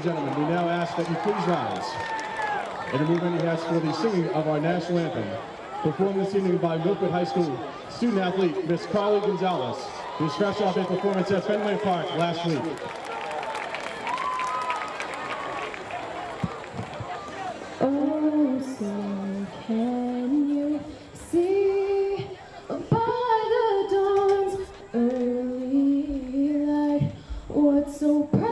and gentlemen, we now ask that you please rise. In a movement he has for the singing of our national anthem, performed this evening by Milford High School student athlete Miss Scarlet Gonzalez, who's fresh off a performance at Fenway Park last week. Oh, so can you see by the dawn's early light what so proudly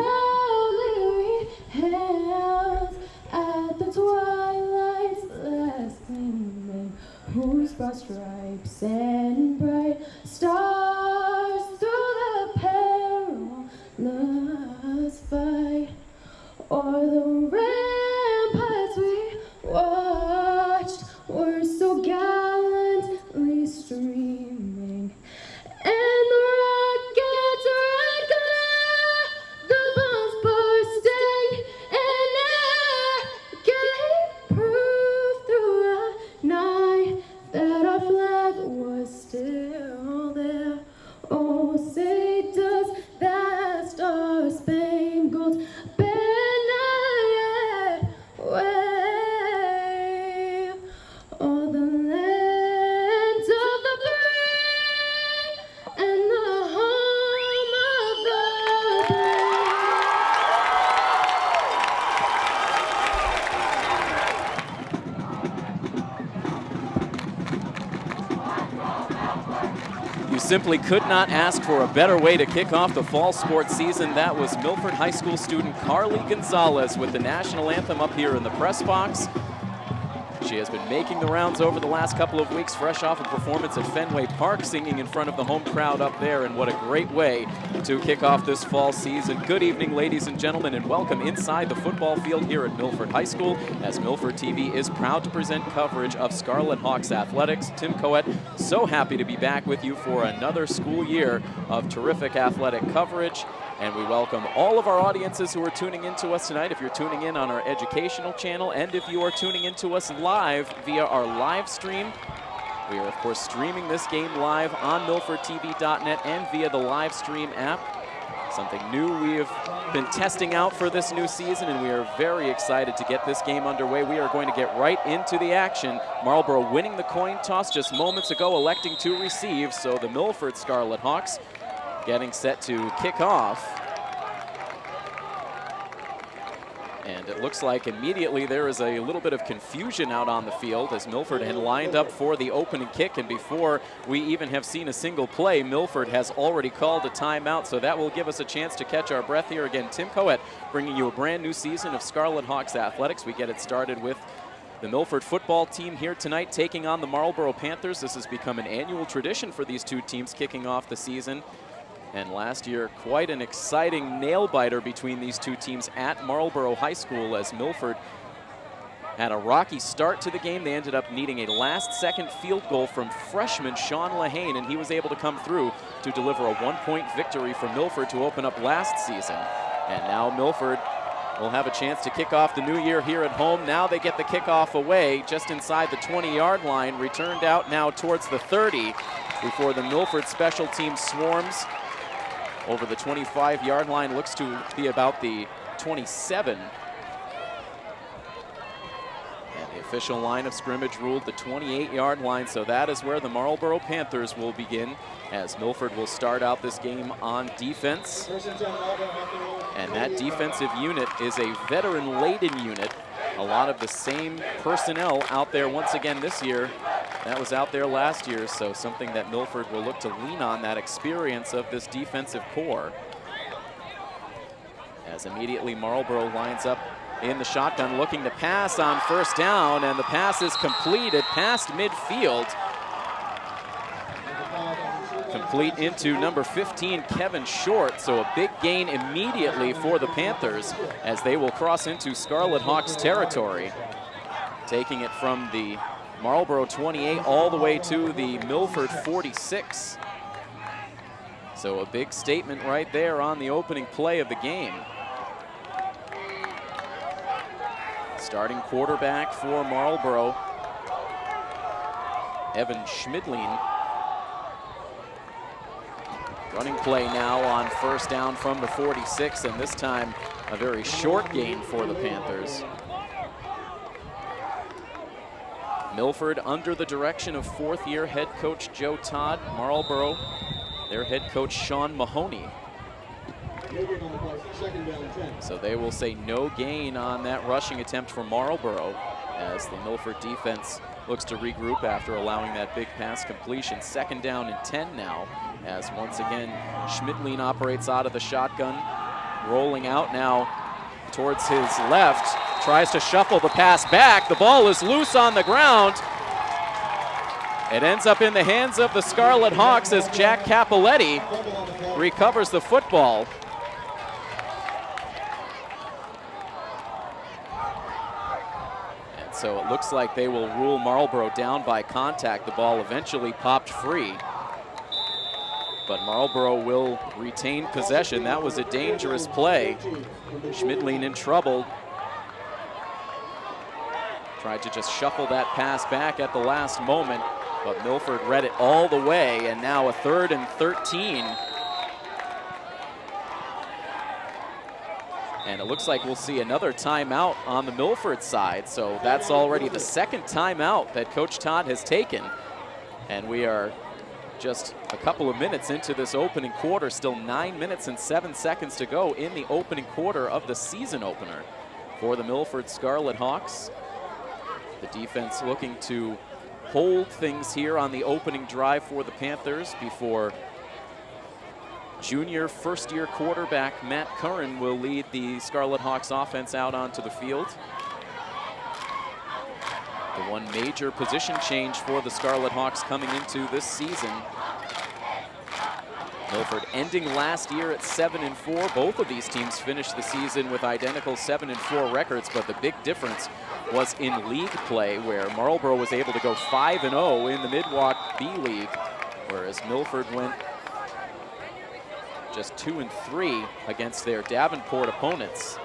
we hailed at the twilight's last gleaming, whose broad stripes and bright stars through the perilous fight o'er the ramparts we watched were so gallantly streaming, and the rocket's red glare, the bombs bursting in air, gave proof through the night that our flag was still there. Oh, say does that star-spangled banner yet wave o'er the land of the free and the home of the brave? You simply could not ask for a better way to kick off the fall sports season. That was Milford High School student Carly Gonzalez with the national anthem up here in the press box. She has been making the rounds over the last couple of weeks, fresh off a performance at Fenway Park, singing in front of the home crowd up there, and what a great way to kick off this fall season. Good evening, ladies and gentlemen, and welcome inside the football field here at Milford High School, as Milford TV is proud to present coverage of Scarlet Hawks athletics. Tim Coet, so happy to be back with you for another school year of terrific athletic coverage. And we welcome all of our audiences who are tuning in to us tonight. If you're tuning in on our educational channel, and if you are tuning in to us live via our live stream, we are, of course, streaming this game live on milfordtv.net and via the live stream app. Something new we have been testing out for this new season, and we are very excited to get this game underway. We are going to get right into the action. Marlborough winning the coin toss just moments ago, electing to receive. So the Milford Scarlet Hawks getting set to kick off. And it looks like immediately there is a little bit of confusion out on the field as Milford had lined up for the opening kick, and before we even have seen a single play, Milford has already called a timeout, so that will give us a chance to catch our breath here. Again, Tim Coet bringing you a brand new season of Scarlet Hawks athletics. We get it started with the Milford football team here tonight taking on the Marlborough Panthers. This has become an annual tradition for these two teams kicking off the season. And last year, quite an exciting nail-biter between these two teams at Marlborough High School, as Milford had a rocky start to the game. They ended up needing a last-second field goal from freshman Sean Lahane, and he was able to come through to deliver a one-point victory for Milford to open up last season. And now Milford will have a chance to kick off the new year here at home. Now they get the kickoff away just inside the 20-yard line, returned out now towards the 30 before the Milford special team swarms over the 25-yard line, looks to be about the 27. And the official line of scrimmage ruled the 28-yard line, so that is where the Marlborough Panthers will begin, as Milford will start out this game on defense. And that defensive unit is a veteran-laden unit. A lot of the same personnel out there once again this year that was out there last year, so something that Milford will look to lean on, that experience of this defensive core. As immediately Marlborough lines up in the shotgun, looking to pass on first down, and the pass is completed past midfield. Complete into number 15, Kevin Short, so a big gain immediately for the Panthers as they will cross into Scarlet Hawks territory, taking it from the Marlborough 28 all the way to the Milford 46. So a big statement right there on the opening play of the game. Starting quarterback for Marlborough, Evan Schmidlin. Running play now on first down from the 46, and this time a very short gain for the Panthers. Milford under the direction of fourth-year head coach Joe Todd. Marlborough, their head coach Sean Mahoney. So they will say no gain on that rushing attempt for Marlborough as the Milford defense looks to regroup after allowing that big pass completion. Second down and 10 now, as once again Schmidlin operates out of the shotgun, rolling out now towards his left, tries to shuffle the pass back. The ball is loose on the ground. It ends up in the hands of the Scarlet Hawks as Jack Capoletti recovers the football. And so it looks like they will rule Marlborough down by contact. The ball eventually popped free, but Marlborough will retain possession. That was a dangerous play. Schmidlin in trouble. Tried to just shuffle that pass back at the last moment, but Milford read it all the way, and now a 3rd and 13. And it looks like we'll see another timeout on the Milford side, so that's already the second timeout that Coach Todd has taken. And we are just a couple of minutes into this opening quarter, still 9 minutes and 7 seconds to go in the opening quarter of the season opener for the Milford Scarlet Hawks. The defense looking to hold things here on the opening drive for the Panthers before junior first-year quarterback Matt Curran will lead the Scarlet Hawks offense out onto the field. The one major position change for the Scarlet Hawks coming into this season. Milford ending last year at 7-4. Both of these teams finished the season with identical 7-4 records, but the big difference was in league play, where Marlborough was able to go 5-0 in the Midwalk B League, whereas Milford went just 2-3 against their Davenport opponents.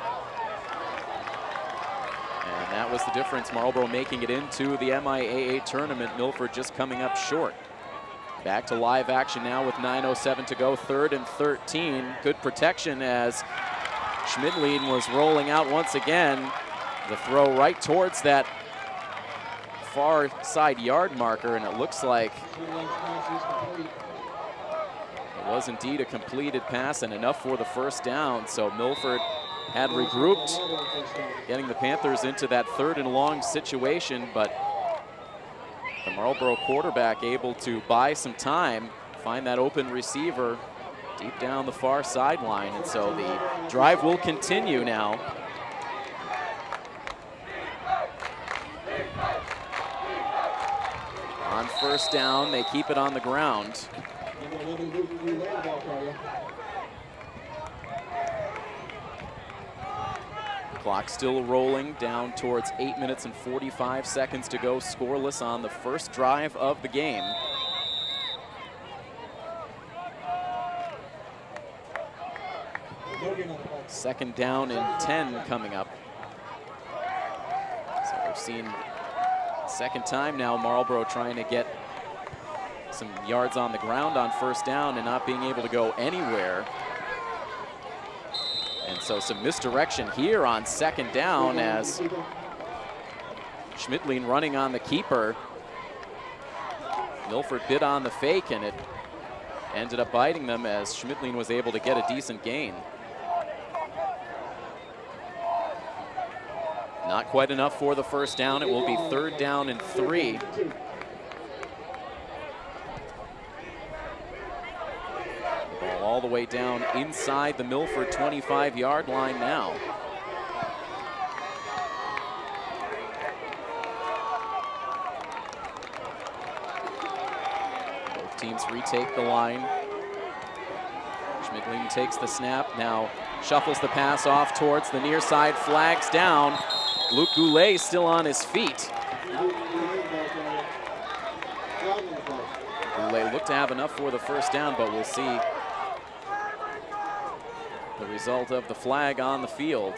And that was the difference, Marlborough making it into the MIAA tournament, Milford just coming up short. Back to live action now with 9:07 to go, 3rd and 13. Good protection as Schmidlin was rolling out once again. The throw right towards that far side yard marker, and it looks like it was indeed a completed pass and enough for the first down. So Milford had regrouped, getting the Panthers into that 3rd and long situation, but the Marlborough quarterback able to buy some time, find that open receiver deep down the far sideline, and so the drive will continue now. On first down, they keep it on the ground. Clock still rolling down towards 8 minutes and 45 seconds to go, scoreless on the first drive of the game. Second down and 10 coming up. So we've seen second time now Marlborough trying to get some yards on the ground on first down and not being able to go anywhere. And so some misdirection here on second down as Schmidlin running on the keeper. Milford bit on the fake and it ended up biting them as Schmidlin was able to get a decent gain. Not quite enough for the first down. It will be 3rd down and 3. Ball all the way down inside the Milford 25-yard line now. Both teams retake the line. Schmidlin takes the snap, now shuffles the pass off towards the near side, flags down. Luke Goulet still on his feet. Goulet looked to have enough for the first down, but we'll see the result of the flag on the field.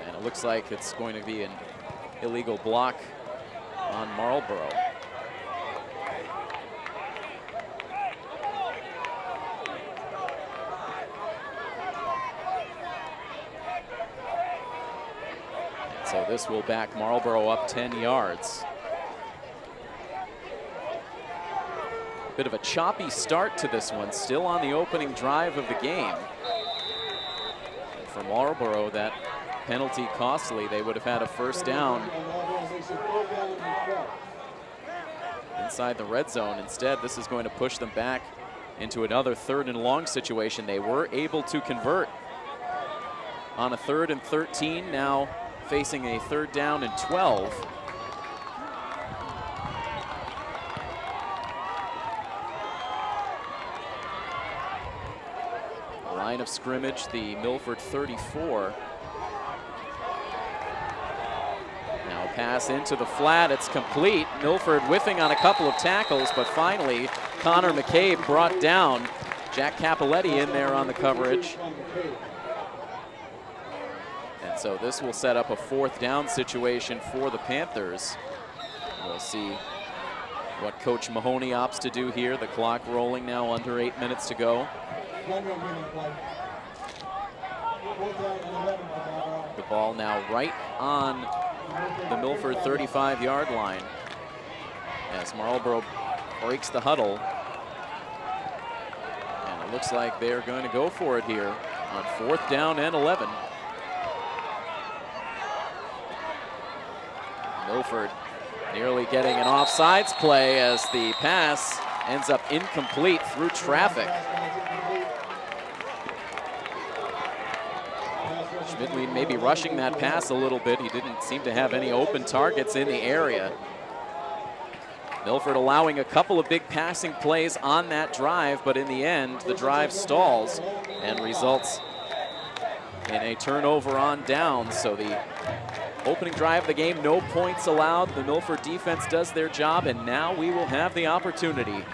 And it looks like it's going to be an illegal block on Marlborough. So this will back Marlborough up 10 yards. Bit of a choppy start to this one, still on the opening drive of the game. And for Marlborough, that penalty costly. They would have had a first down inside the red zone. Instead, this is going to push them back into another 3rd and long situation. They were able to convert on a 3rd and 13, now facing a 3rd down and 12. Line of scrimmage, the Milford 34. Now pass into the flat, it's complete. Milford whiffing on a couple of tackles, but finally Connor McCabe brought down. Jack Capoletti in there on the coverage. And so this will set up a 4th down situation for the Panthers. We'll see what Coach Mahoney opts to do here. The clock rolling now, under 8 minutes to go. The ball now right on the Milford 35-yard line as Marlborough breaks the huddle. And it looks like they're going to go for it here on 4th down and 11. Milford nearly getting an offsides play as the pass ends up incomplete through traffic. Schmidtlein maybe rushing that pass a little bit. He didn't seem to have any open targets in the area. Milford allowing a couple of big passing plays on that drive, but in the end, the drive stalls and results in a turnover on downs. So the opening drive of the game, no points allowed. The Milford defense does their job, and now we will have the opportunity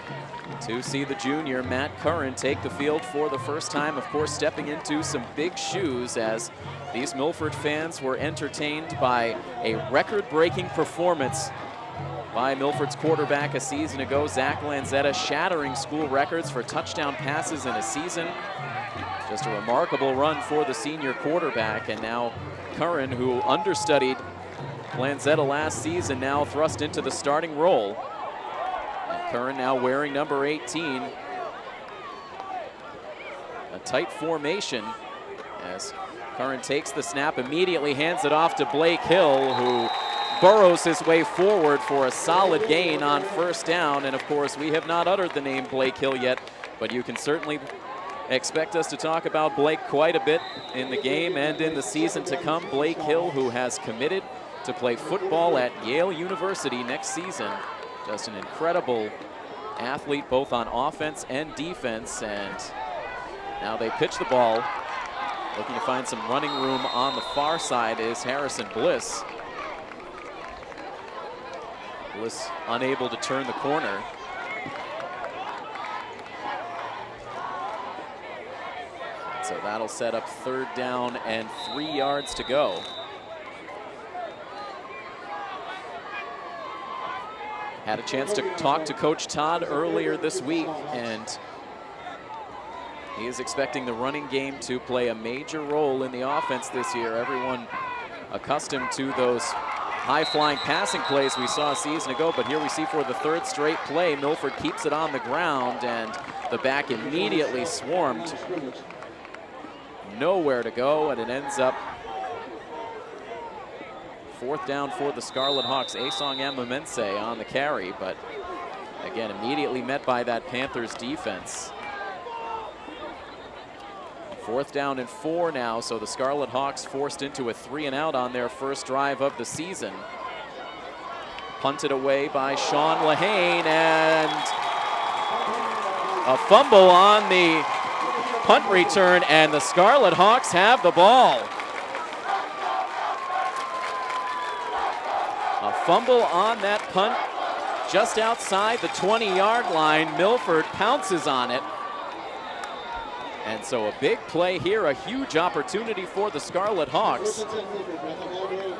to see the junior Matt Curran take the field for the first time. Of course, stepping into some big shoes as these Milford fans were entertained by a record-breaking performance by Milford's quarterback a season ago, Zach Lanzetta, shattering school records for touchdown passes in a season. Just a remarkable run for the senior quarterback, and now Curran, who understudied Lanzetta last season, now thrust into the starting role. And Curran now wearing number 18. A tight formation as Curran takes the snap, immediately hands it off to Blake Hill, who burrows his way forward for a solid gain on 1st down. And of course, we have not uttered the name Blake Hill yet, but you can certainly expect us to talk about Blake quite a bit in the game and in the season to come. Blake Hill, who has committed to play football at Yale University next season. Just an incredible athlete, both on offense and defense. And now they pitch the ball. Looking to find some running room on the far side is Harrison Bliss. Bliss unable to turn the corner. So that'll set up 3rd down and 3 yards to go. Had a chance to talk to Coach Todd earlier this week, and he is expecting the running game to play a major role in the offense this year. Everyone accustomed to those high-flying passing plays we saw a season ago, but here we see for the 3rd straight play, Milford keeps it on the ground, and the back immediately swarmed. Nowhere to go, and it ends up 4th down for the Scarlet Hawks. Asong Amamense on the carry, but again, immediately met by that Panthers defense. 4th down and 4 now, so the Scarlet Hawks forced into a 3-and-out on their first drive of the season. Punted away by Sean Lehane, and a fumble on the punt return, and the Scarlet Hawks have the ball. A fumble on that punt just outside the 20-yard line. Milford pounces on it. And so a big play here, a huge opportunity for the Scarlet Hawks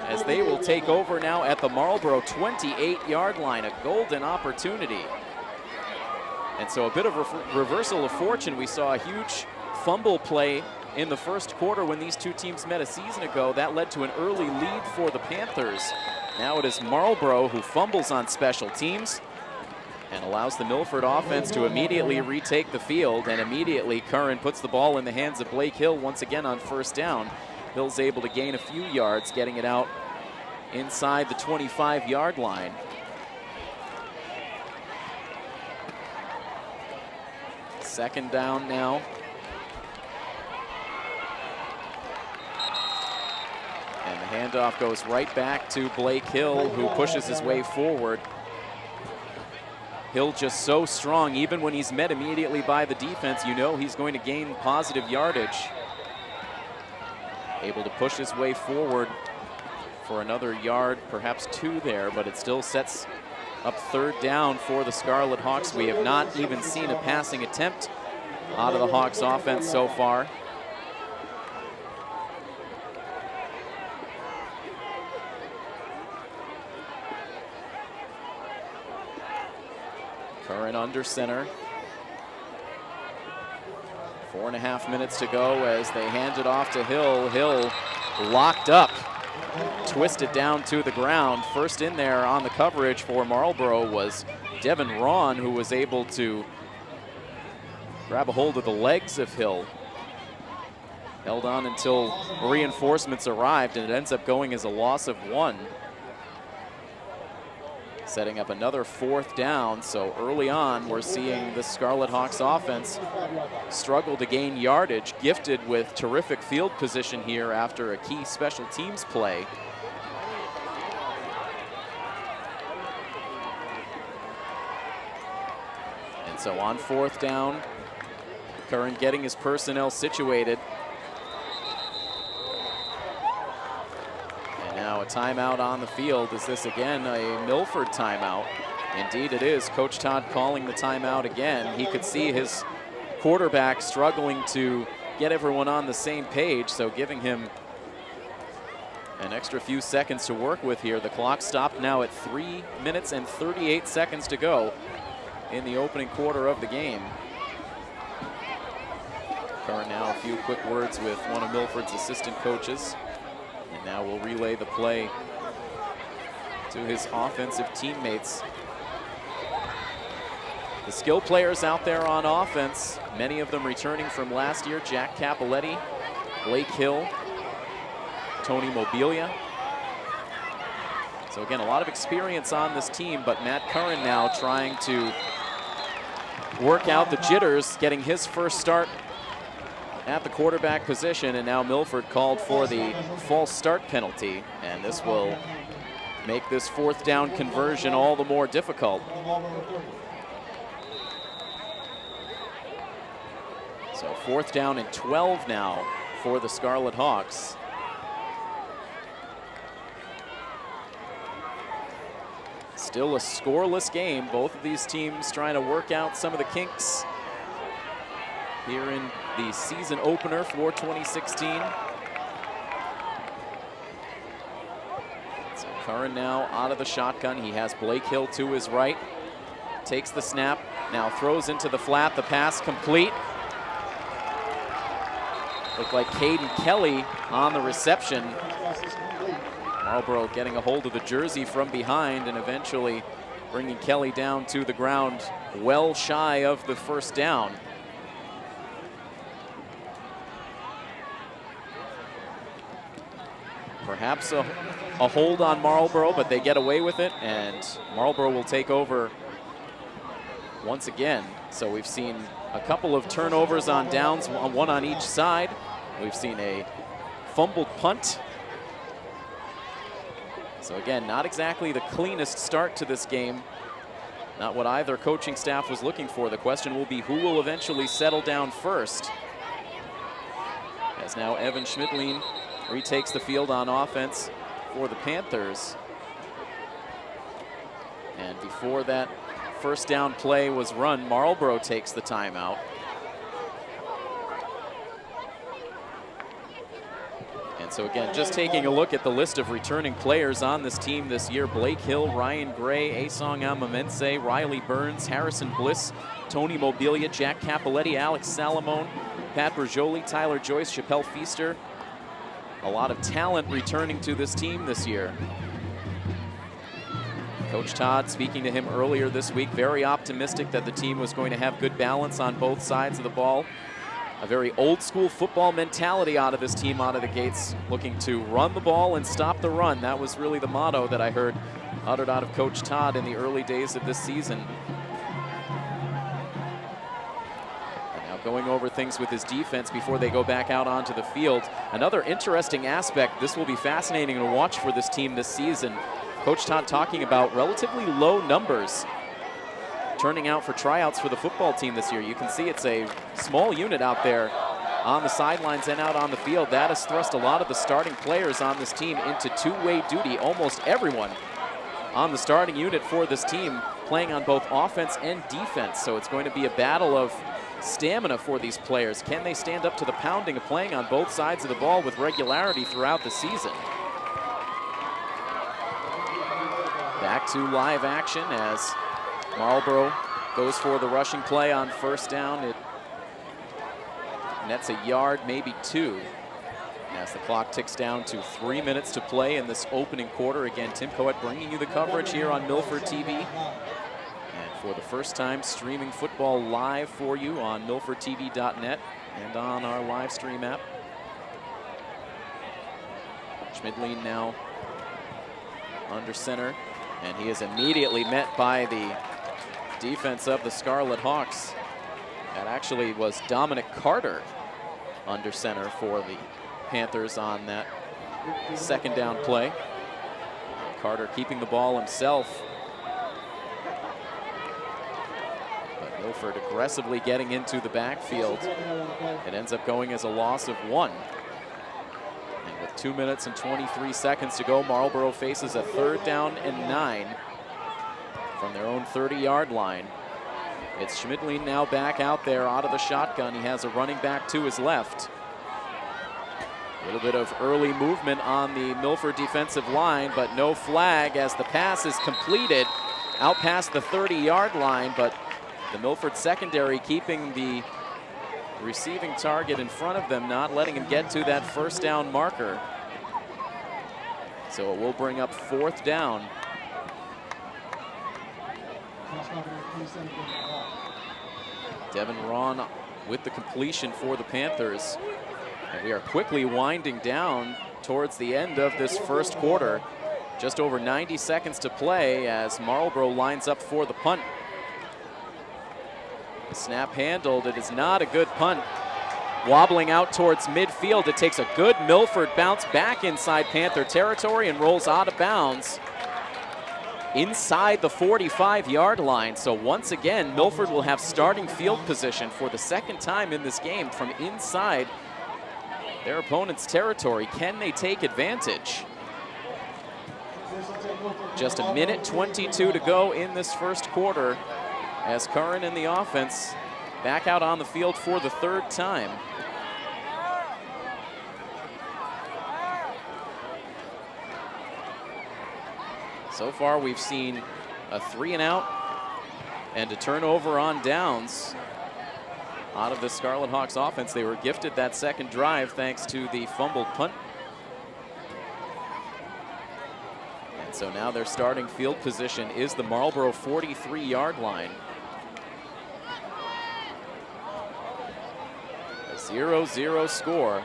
as they will take over now at the Marlborough 28-yard line, a golden opportunity. And so a bit of reversal of fortune. We saw a huge fumble play in the first quarter when these two teams met a season ago. That led to an early lead for the Panthers. Now it is Marlborough who fumbles on special teams and allows the Milford offense to immediately retake the field, and immediately Curran puts the ball in the hands of Blake Hill once again on first down. Hill's able to gain a few yards, getting it out inside the 25-yard line. Second down now. And the handoff goes right back to Blake Hill, who pushes his way forward. Hill just so strong, even when he's met immediately by the defense, you know he's going to gain positive yardage. Able to push his way forward for another yard, perhaps two there, but it still sets up third down for the Scarlet Hawks. We have not even seen a passing attempt out of the Hawks offense so far. Curran under center. 4.5 minutes to go as they hand it off to Hill. Hill locked up, twisted down to the ground. First in there on the coverage for Marlborough was Devin Rawn, who was able to grab a hold of the legs of Hill. Held on until reinforcements arrived, and it ends up going as a loss of 1. Setting up another fourth down, so early on we're seeing the Scarlet Hawks offense struggle to gain yardage, gifted with terrific field position here after a key special teams play. And so on fourth down, Curran getting his personnel situated. Now a timeout on the field. Is this again a Milford timeout? Indeed it is. Coach Todd calling the timeout again. He could see his quarterback struggling to get everyone on the same page, so giving him an extra few seconds to work with here. The clock stopped now at 3 minutes and 38 seconds to go in the opening quarter of the game. Curran now a few quick words with one of Milford's assistant coaches. And now we'll relay the play to his offensive teammates. The skill players out there on offense, many of them returning from last year. Jack Capoletti, Blake Hill, Tony Mobilia. So again, a lot of experience on this team, but Matt Curran now trying to work out the jitters, getting his first start at the quarterback position, and now Milford called for the false start penalty, and this will make this fourth down conversion all the more difficult. So fourth down and 12 now for the Scarlet Hawks. Still a scoreless game. Both of these teams trying to work out some of the kinks here in the season opener for 2016. So Curran now out of the shotgun. He has Blake Hill to his right. Takes the snap, now throws into the flat. The pass complete. Looked like Caden Kelly on the reception. Marlborough getting a hold of the jersey from behind and eventually bringing Kelly down to the ground well shy of the first down. Perhaps a hold on Marlborough, but they get away with it, and Marlborough will take over once again. So we've seen a couple of turnovers on downs, one on each side. We've seen a fumbled punt. So again, not exactly the cleanest start to this game. Not what either coaching staff was looking for. The question will be who will eventually settle down first. As now Evan Schmidlin retakes the field on offense for the Panthers. And before that first down play was run, Marlborough takes the timeout. And so again, just taking a look at the list of returning players on this team this year: Blake Hill, Ryan Gray, Asong Amamense, Riley Burns, Harrison Bliss, Tony Mobilia, Jack Capoletti, Alex Salamone, Pat Bergioli, Tyler Joyce, Chappelle Feaster. A lot of talent returning to this team this year. Coach Todd, speaking to him earlier this week, very optimistic that the team was going to have good balance on both sides of the ball. A very old school football mentality out of this team out of the gates, looking to run the ball and stop the run. That was really the motto that I heard uttered out of Coach Todd in the early days of this season. And now going over things with his defense before they go back out onto the field. Another interesting aspect, this will be fascinating to watch for this team this season. Coach Todd talking about relatively low numbers turning out for tryouts for the football team this year. You can see it's a small unit out there on the sidelines and out on the field. That has thrust a lot of the starting players on this team into two-way duty. Almost everyone on the starting unit for this team playing on both offense and defense. So it's going to be a battle of stamina for these players. Can they stand up to the pounding of playing on both sides of the ball with regularity throughout the season? Back to live action as Marlborough goes for the rushing play on first down. It nets a yard, maybe two, as the clock ticks down to 3 minutes to play in this opening quarter. Again, Tim Coet bringing you the coverage here on Milford TV. And for the first time, streaming football live for you on milfordtv.net and on our live stream app. Schmidlin now under center. And he is immediately met by the defense of the Scarlet Hawks. That actually was Dominic Carter under center for the Panthers on that second down play. Carter keeping the ball himself. But Milford aggressively getting into the backfield. It ends up going as a loss of 1. 2 minutes and 23 seconds to go. Marlborough faces a 3rd down and 9 from their own 30-yard line. It's Schmidlin now back out there out of the shotgun. He has a running back to his left. A little bit of early movement on the Milford defensive line, but no flag as the pass is completed out past the 30-yard line, but the Milford secondary keeping the receiving target in front of them, not letting him get to that first down marker. So it will bring up 4th down. Devin Ron with the completion for the Panthers. And we are quickly winding down towards the end of this first quarter. Just over 90 seconds to play as Marlborough lines up for the punt. Snap handled. It is not a good punt. Wobbling out towards midfield. It takes a good Milford bounce back inside Panther territory and rolls out of bounds inside the 45-yard line. So once again, Milford will have starting field position for the second time in this game from inside their opponent's territory. Can they take advantage? Just a minute 22 to go in this first quarter as Curran and the offense back out on the field for the 3rd time. So far we've seen a 3-and-out and a turnover on downs out of the Scarlet Hawks offense. They were gifted that second drive thanks to the fumbled punt. And so now their starting field position is the Marlborough 43-yard line. A 0-0 score.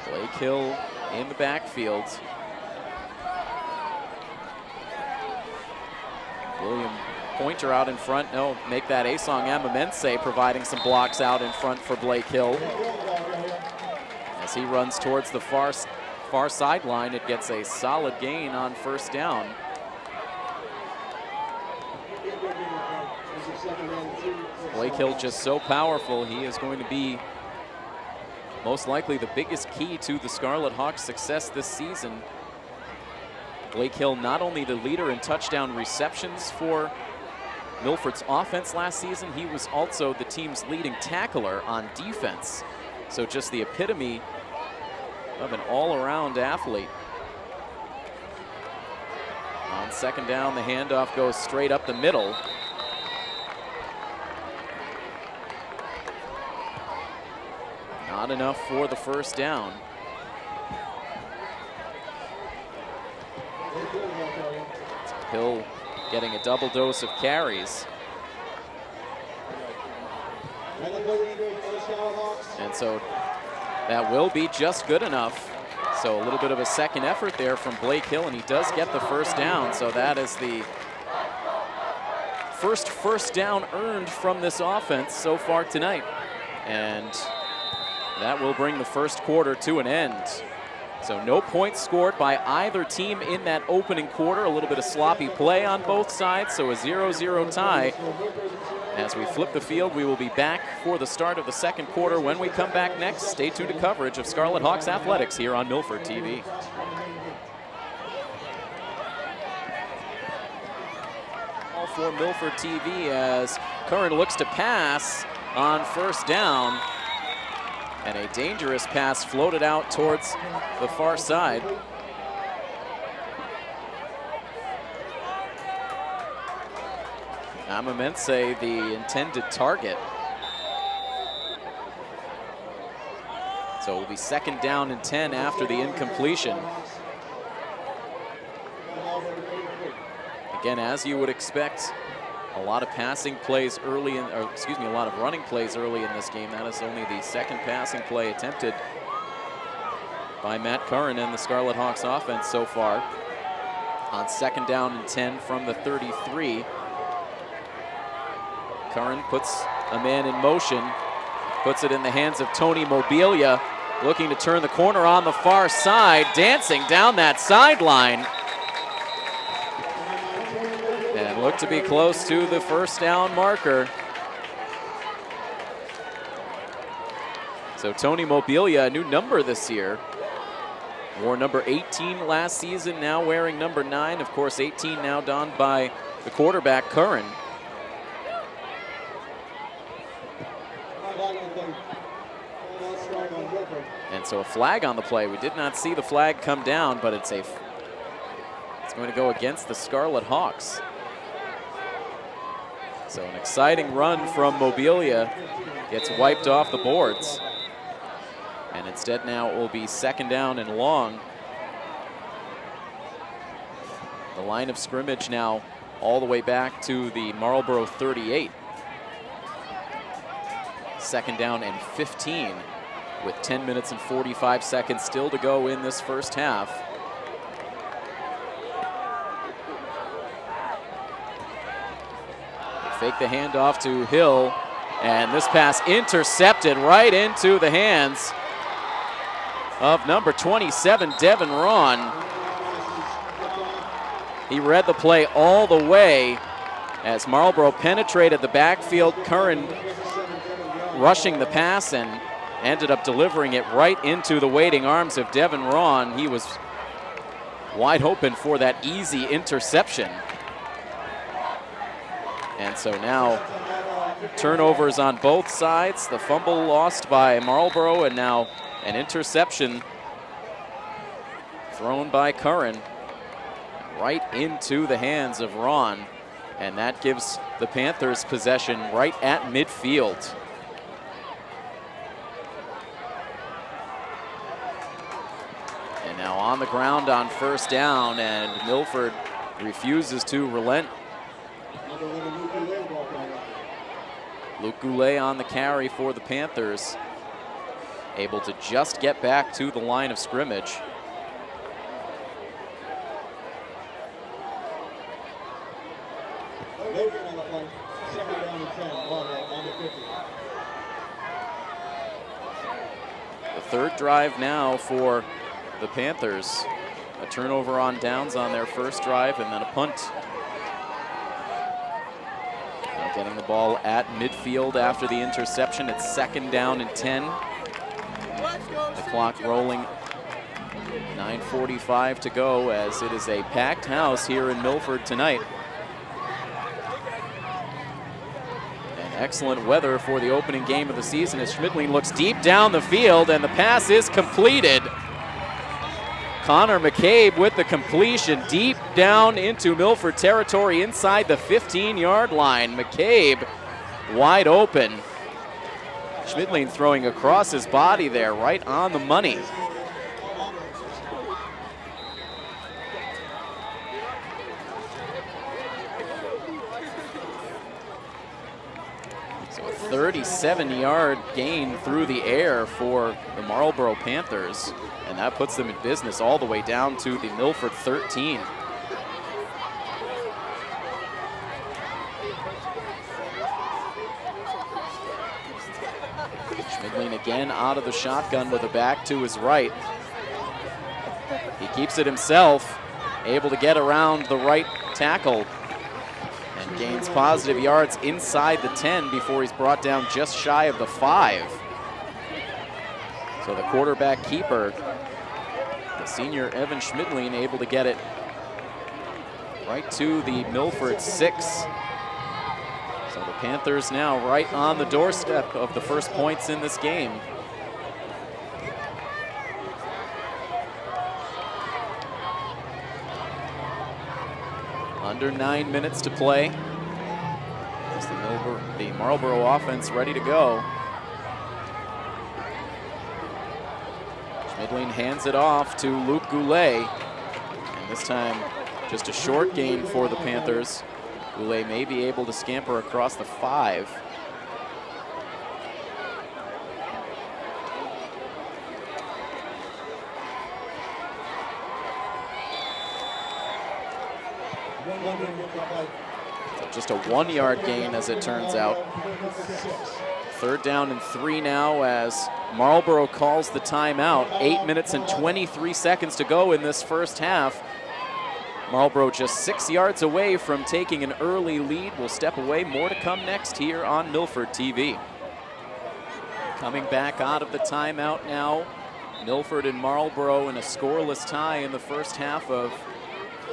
Blake Hill in the backfield. William Pointer out in front. No, make that Asong Amamense providing some blocks out in front for Blake Hill. As he runs towards the far sideline, it gets a solid gain on first down. Blake Hill just so powerful. He is going to be most likely the biggest key to the Scarlet Hawks' success this season. Blake Hill, not only the leader in touchdown receptions for Milford's offense last season, he was also the team's leading tackler on defense. So just the epitome of an all-around athlete. On second down, the handoff goes straight up the middle. Not enough for the first down. Hill getting a double dose of carries. And so that will be just good enough. So a little bit of a second effort there from Blake Hill, and he does get the first down. So that is the first down earned from this offense so far tonight. And that will bring the first quarter to an end. So no points scored by either team in that opening quarter. A little bit of sloppy play on both sides, so a 0-0 tie. As we flip the field, we will be back for the start of the second quarter. When we come back next, stay tuned to coverage of Scarlet Hawks athletics here on Milford TV. All for Milford TV as Curran looks to pass on first down. And a dangerous pass floated out towards the far side. Amamense, the intended target. So it will be second down and 10 after the incompletion. Again, as you would expect, a lot of passing plays early in, or excuse me, a lot of running plays early in this game. That is only the second passing play attempted by Matt Curran and the Scarlet Hawks offense so far. On second down and 10 from the 33. Curran puts a man in motion, puts it in the hands of Tony Mobilia, looking to turn the corner on the far side, dancing down that sideline. And looked to be close to the first down marker. So Tony Mobilia, a new number this year. Wore number 18 last season, now wearing number 9. Of course, 18 now donned by the quarterback, Curran. And so a flag on the play. We did not see the flag come down, but it's going to go against the Scarlet Hawks. So an exciting run from Mobilia gets wiped off the boards. And instead now it will be second down and long. The line of scrimmage now all the way back to the Marlborough 38. Second down and 15 with 10 minutes and 45 seconds still to go in this first half. They fake the handoff to Hill, and this pass intercepted right into the hands of number 27, Devin Ron. He read the play all the way as Marlborough penetrated the backfield. Curran rushing the pass and ended up delivering it right into the waiting arms of Devin Ron. He was wide open for that easy interception. And so now turnovers on both sides. The fumble lost by Marlborough, and now an interception thrown by Curran right into the hands of Ron. And that gives the Panthers possession right at midfield. And now on the ground on first down, and Milford refuses to relent. Luke Goulet on the carry for the Panthers, able to just get back to the line of scrimmage. The third drive now for the Panthers. A turnover on downs on their first drive, and then a punt. Now getting the ball at midfield after the interception. It's second down and 10. The clock rolling. 9:45 to go as it is a packed house here in Milford tonight. And excellent weather for the opening game of the season as Schmidtling looks deep down the field, and the pass is completed. Connor McCabe with the completion deep down into Milford territory inside the 15-yard line. McCabe wide open. Schmidling throwing across his body there, right on the money. So a 37-yard gain through the air for the Marlborough Panthers, and that puts them in business all the way down to the Milford 13. Schmidling again out of the shotgun with a back to his right. He keeps it himself, able to get around the right tackle and gains positive yards inside the 10 before he's brought down just shy of the 5. So the quarterback keeper, the senior Evan Schmidling, able to get it right to the Milford 6. So the Panthers now right on the doorstep of the first points in this game. Under 9 minutes to play. As the Marlborough offense ready to go. Schmidling hands it off to Luke Goulet. And this time, just a short gain for the Panthers. Goulet may be able to scamper across the 5. So just a 1-yard gain as it turns out. 3rd down and 3 now as Marlborough calls the timeout. 8 minutes and 23 seconds to go in this first half. Marlborough just 6 yards away from taking an early lead. We'll step away. More to come next here on Milford TV. Coming back out of the timeout now, Milford and Marlborough in a scoreless tie in the first half of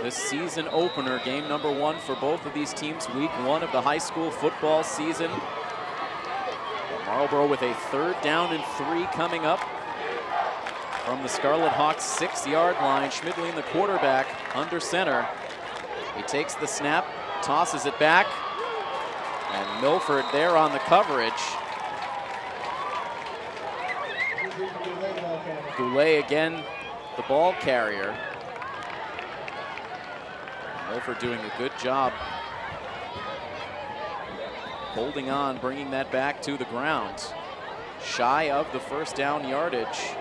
this season opener. Game number 1 for both of these teams, week 1 of the high school football season. Marlborough with a 3rd down and 3 coming up from the Scarlet Hawks 6-yard line. Schmidling, the quarterback, under center. He takes the snap, tosses it back, and Milford there on the coverage. Goulet again, the ball carrier. Milford doing a good job holding on, bringing that back to the ground. Shy of the 1st down yardage.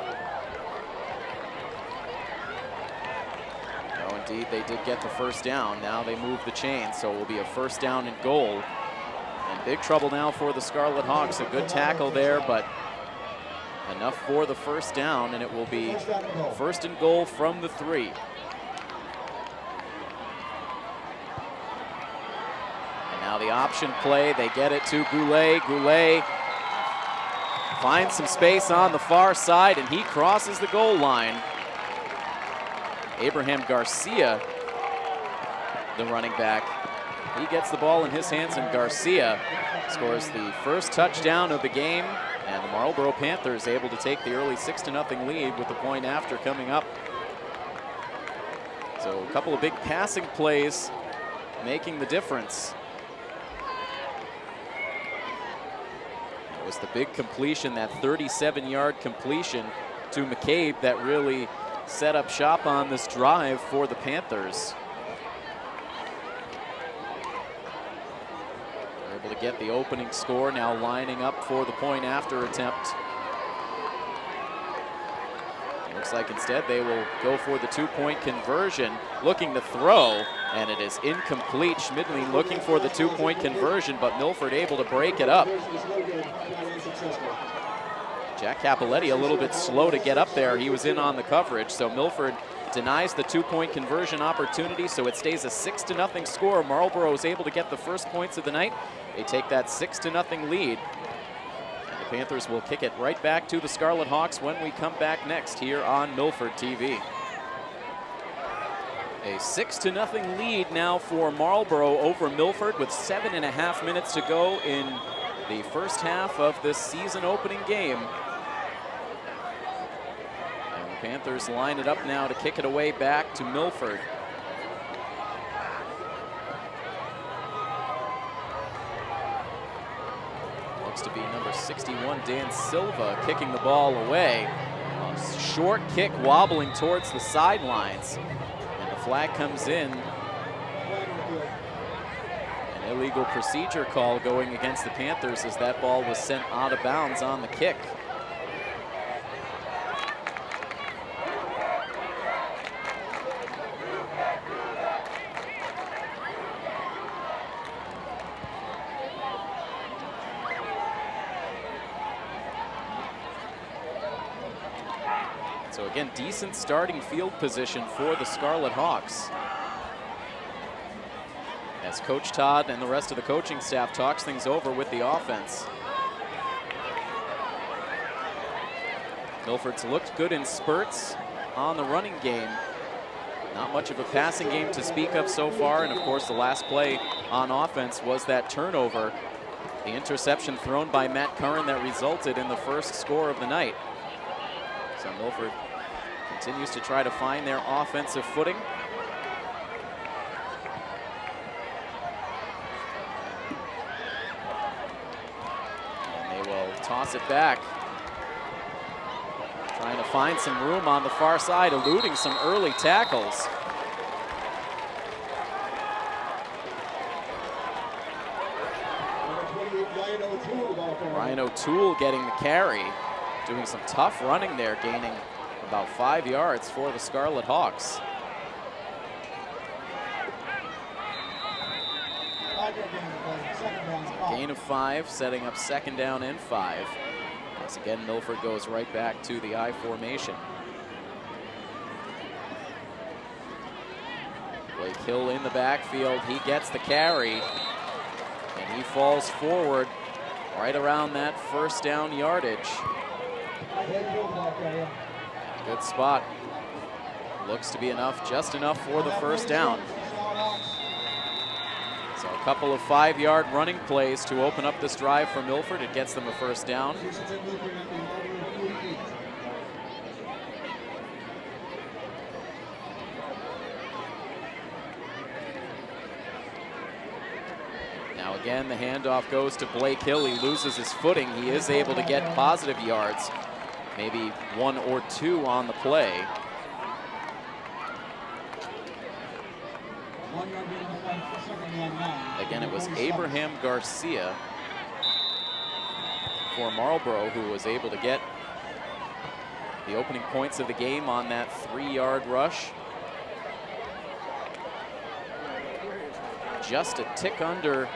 No, indeed, they did get the 1st down. Now they move the chain, so it will be a 1st down and goal. And big trouble now for the Scarlet Hawks. A good tackle there, but enough for the 1st down, and it will be 1st and goal from the 3. Now the option play, they get it to Goulet. Goulet finds some space on the far side, and he crosses the goal line. Abraham Garcia, the running back, he gets the ball in his hands, and Garcia scores the 1st touchdown of the game, and the Marlborough Panthers able to take the early 6-0 lead with the point after coming up. So a couple of big passing plays making the difference. Was the big completion, that 37-yard completion to McCabe, that really set up shop on this drive for the Panthers. They're able to get the opening score, now lining up for the point after attempt. Looks like instead they will go for the 2-point conversion, looking to throw, and it is incomplete. Schmidling looking for the 2-point conversion, but Milford able to break it up. Jack Capoletti a little bit slow to get up there. He was in on the coverage, so Milford denies the 2-point conversion opportunity, so it stays a 6-0 score. Marlborough is able to get the 1st points of the night. They take that 6-0 lead. And the Panthers will kick it right back to the Scarlet Hawks when we come back next here on Milford TV. A 6-0 lead now for Marlborough over Milford with 7.5 minutes to go in the first half of this season opening game. And Panthers line it up now to kick it away back to Milford. Looks to be number 61, Dan Silva, kicking the ball away. A short kick wobbling towards the sidelines. And the flag comes in. An illegal procedure call going against the Panthers as that ball was sent out of bounds on the kick. So again, decent starting field position for the Scarlet Hawks. As Coach Todd and the rest of the coaching staff talks things over with the offense. Milford's looked good in spurts on the running game. Not much of a passing game to speak of so far, and of course the last play on offense was that turnover. The interception thrown by Matt Curran that resulted in the first score of the night. So Milford continues to try to find their offensive footing. And they will toss it back. Trying to find some room on the far side, eluding some early tackles. Ryan O'Toole getting the carry. Doing some tough running there, gaining about 5 yards for the Scarlet Hawks. Gain of 5, setting up second down and 5. Once again, Milford goes right back to the I formation. Blake Hill in the backfield, he gets the carry, and he falls forward right around that first down yardage. Good spot. Looks to be enough, just enough for the first down. So a couple of 5-yard running plays to open up this drive for Milford. It gets them a first down. Now again, the handoff goes to Blake Hill. He loses his footing. He is able to get positive yards. Maybe 1 or 2 on the play. Again, it was Abraham Garcia for Marlborough who was able to get the opening points of the game on that 3-yard rush. Just a tick under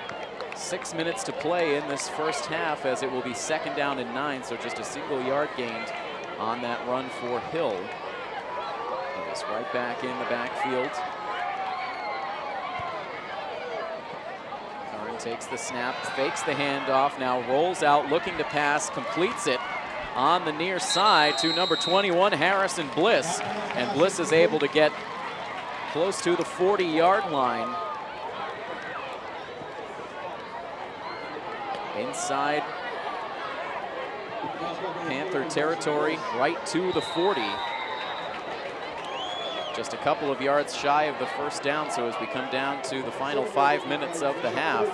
6 minutes to play in this first half, as it will be second down and 9, so just a single yard gained on that run for Hill. He was right back in the backfield. Curran takes the snap, fakes the handoff, now rolls out, looking to pass, completes it on the near side to number 21, Harrison Bliss. And Bliss is able to get close to the 40-yard line. Inside Panther territory, right to the 40. Just a couple of yards shy of the first down, so as we come down to the final 5 minutes of the half,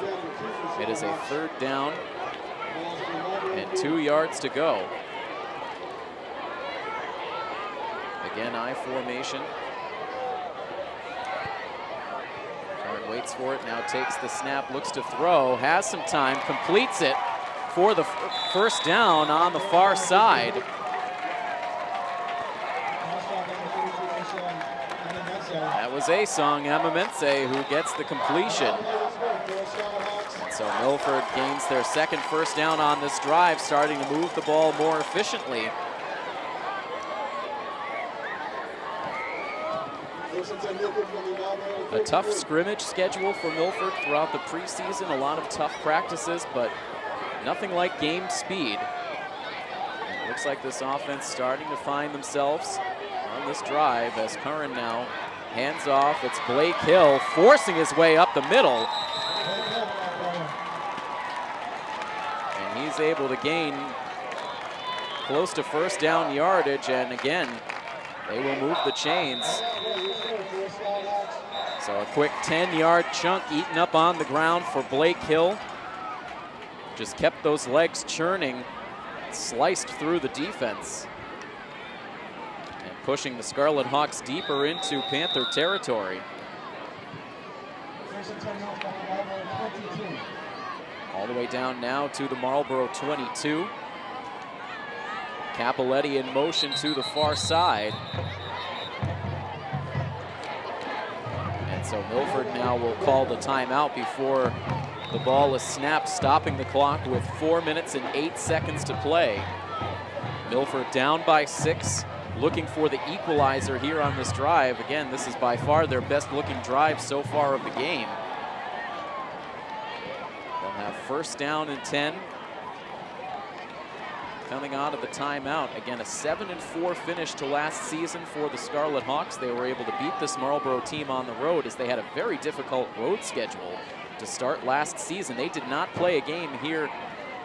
it is a third down and 2 yards to go. Again, I formation. Waits for it, now takes the snap, looks to throw, has some time, completes it for the first down on the far side. That was Asong Amamense who gets the completion. And so Milford gains their second first down on this drive, starting to move the ball more efficiently. A tough scrimmage schedule for Milford throughout the preseason, a lot of tough practices, but nothing like game speed. And it looks like this offense starting to find themselves on this drive as Curran now hands off. It's Blake Hill forcing his way up the middle. And he's able to gain close to first down yardage, and again, They will move the chains. So a quick 10-yard chunk eaten up on the ground for Blake Hill. Just kept those legs churning, sliced through the defense, and pushing the Scarlet Hawks deeper into Panther territory. All the way down now to the Marlborough 22. Capoletti in motion to the far side. And so Milford now will call the timeout before the ball is snapped, stopping the clock with 4 minutes and 8 seconds to play. Milford down by 6, looking for the equalizer here on this drive. Again, this is by far their best looking drive so far of the game. They'll have first down and 10. Coming out of the timeout. Again, a 7-4 finish to last season for the Scarlet Hawks. They were able to beat this Marlborough team on the road as they had a very difficult road schedule to start last season. They did not play a game here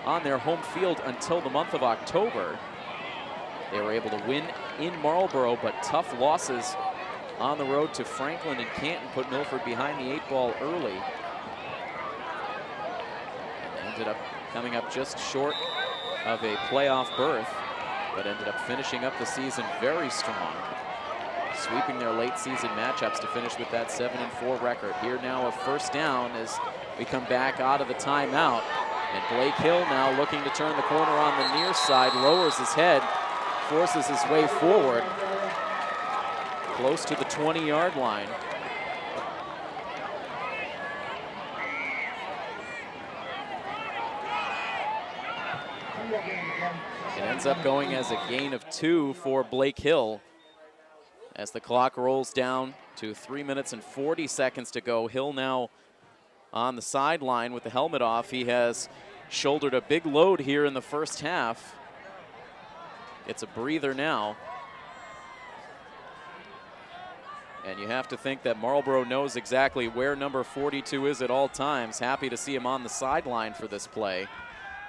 on their home field until the month of October. They were able to win in Marlborough, but tough losses on the road to Franklin and Canton put Milford behind the 8 ball early. And they ended up coming up just short of a playoff berth, but ended up finishing up the season very strong, sweeping their late season matchups to finish with that 7-4 record. Here now a first down as we come back out of the timeout. And Blake Hill now looking to turn the corner on the near side, lowers his head, forces his way forward, close to the 20-yard line. It ends up going as a gain of 2 for Blake Hill. As the clock rolls down to 3 minutes and 40 seconds to go, Hill now on the sideline with the helmet off. He has shouldered a big load here in the first half. It's a breather now. And you have to think that Marlborough knows exactly where number 42 is at all times. Happy to see him on the sideline for this play.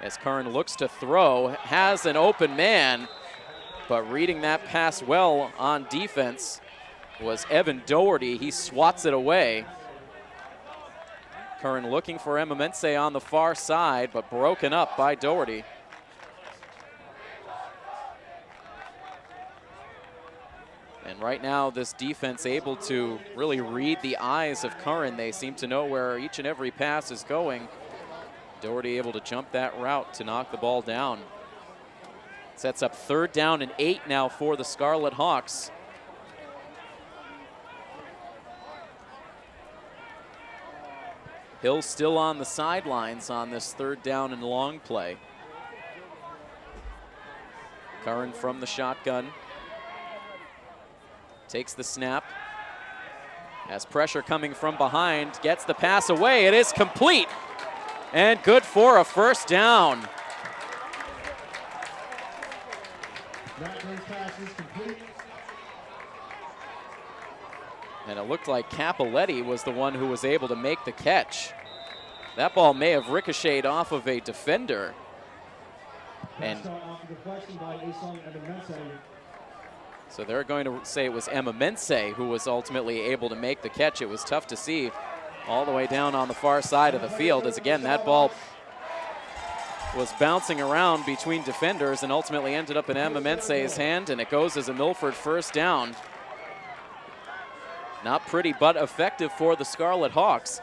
As Curran looks to throw, has an open man, but reading that pass well on defense was Evan Doherty. He swats it away. Curran looking for Emamense on the far side, but broken up by Doherty. And right now, this defense able to really read the eyes of Curran. They seem to know where each and every pass is going. Doherty able to jump that route to knock the ball down. Sets up 3rd down and 8 now for the Scarlet Hawks. Hill still on the sidelines on this 3rd down and long play. Curran from the shotgun. Takes the snap. Has pressure coming from behind. Gets the pass away. It is complete. And good for a first down. That first pass is complete. And it looked like Capoletti was the one who was able to make the catch. That ball may have ricocheted off of a defender. And so they're going to say it was Emamense who was ultimately able to make the catch. It was tough to see all the way down on the far side of the field, as again that ball was bouncing around between defenders and ultimately ended up in Emamense's hand, and it goes as a Milford first down. Not pretty, but effective for the Scarlet Hawks.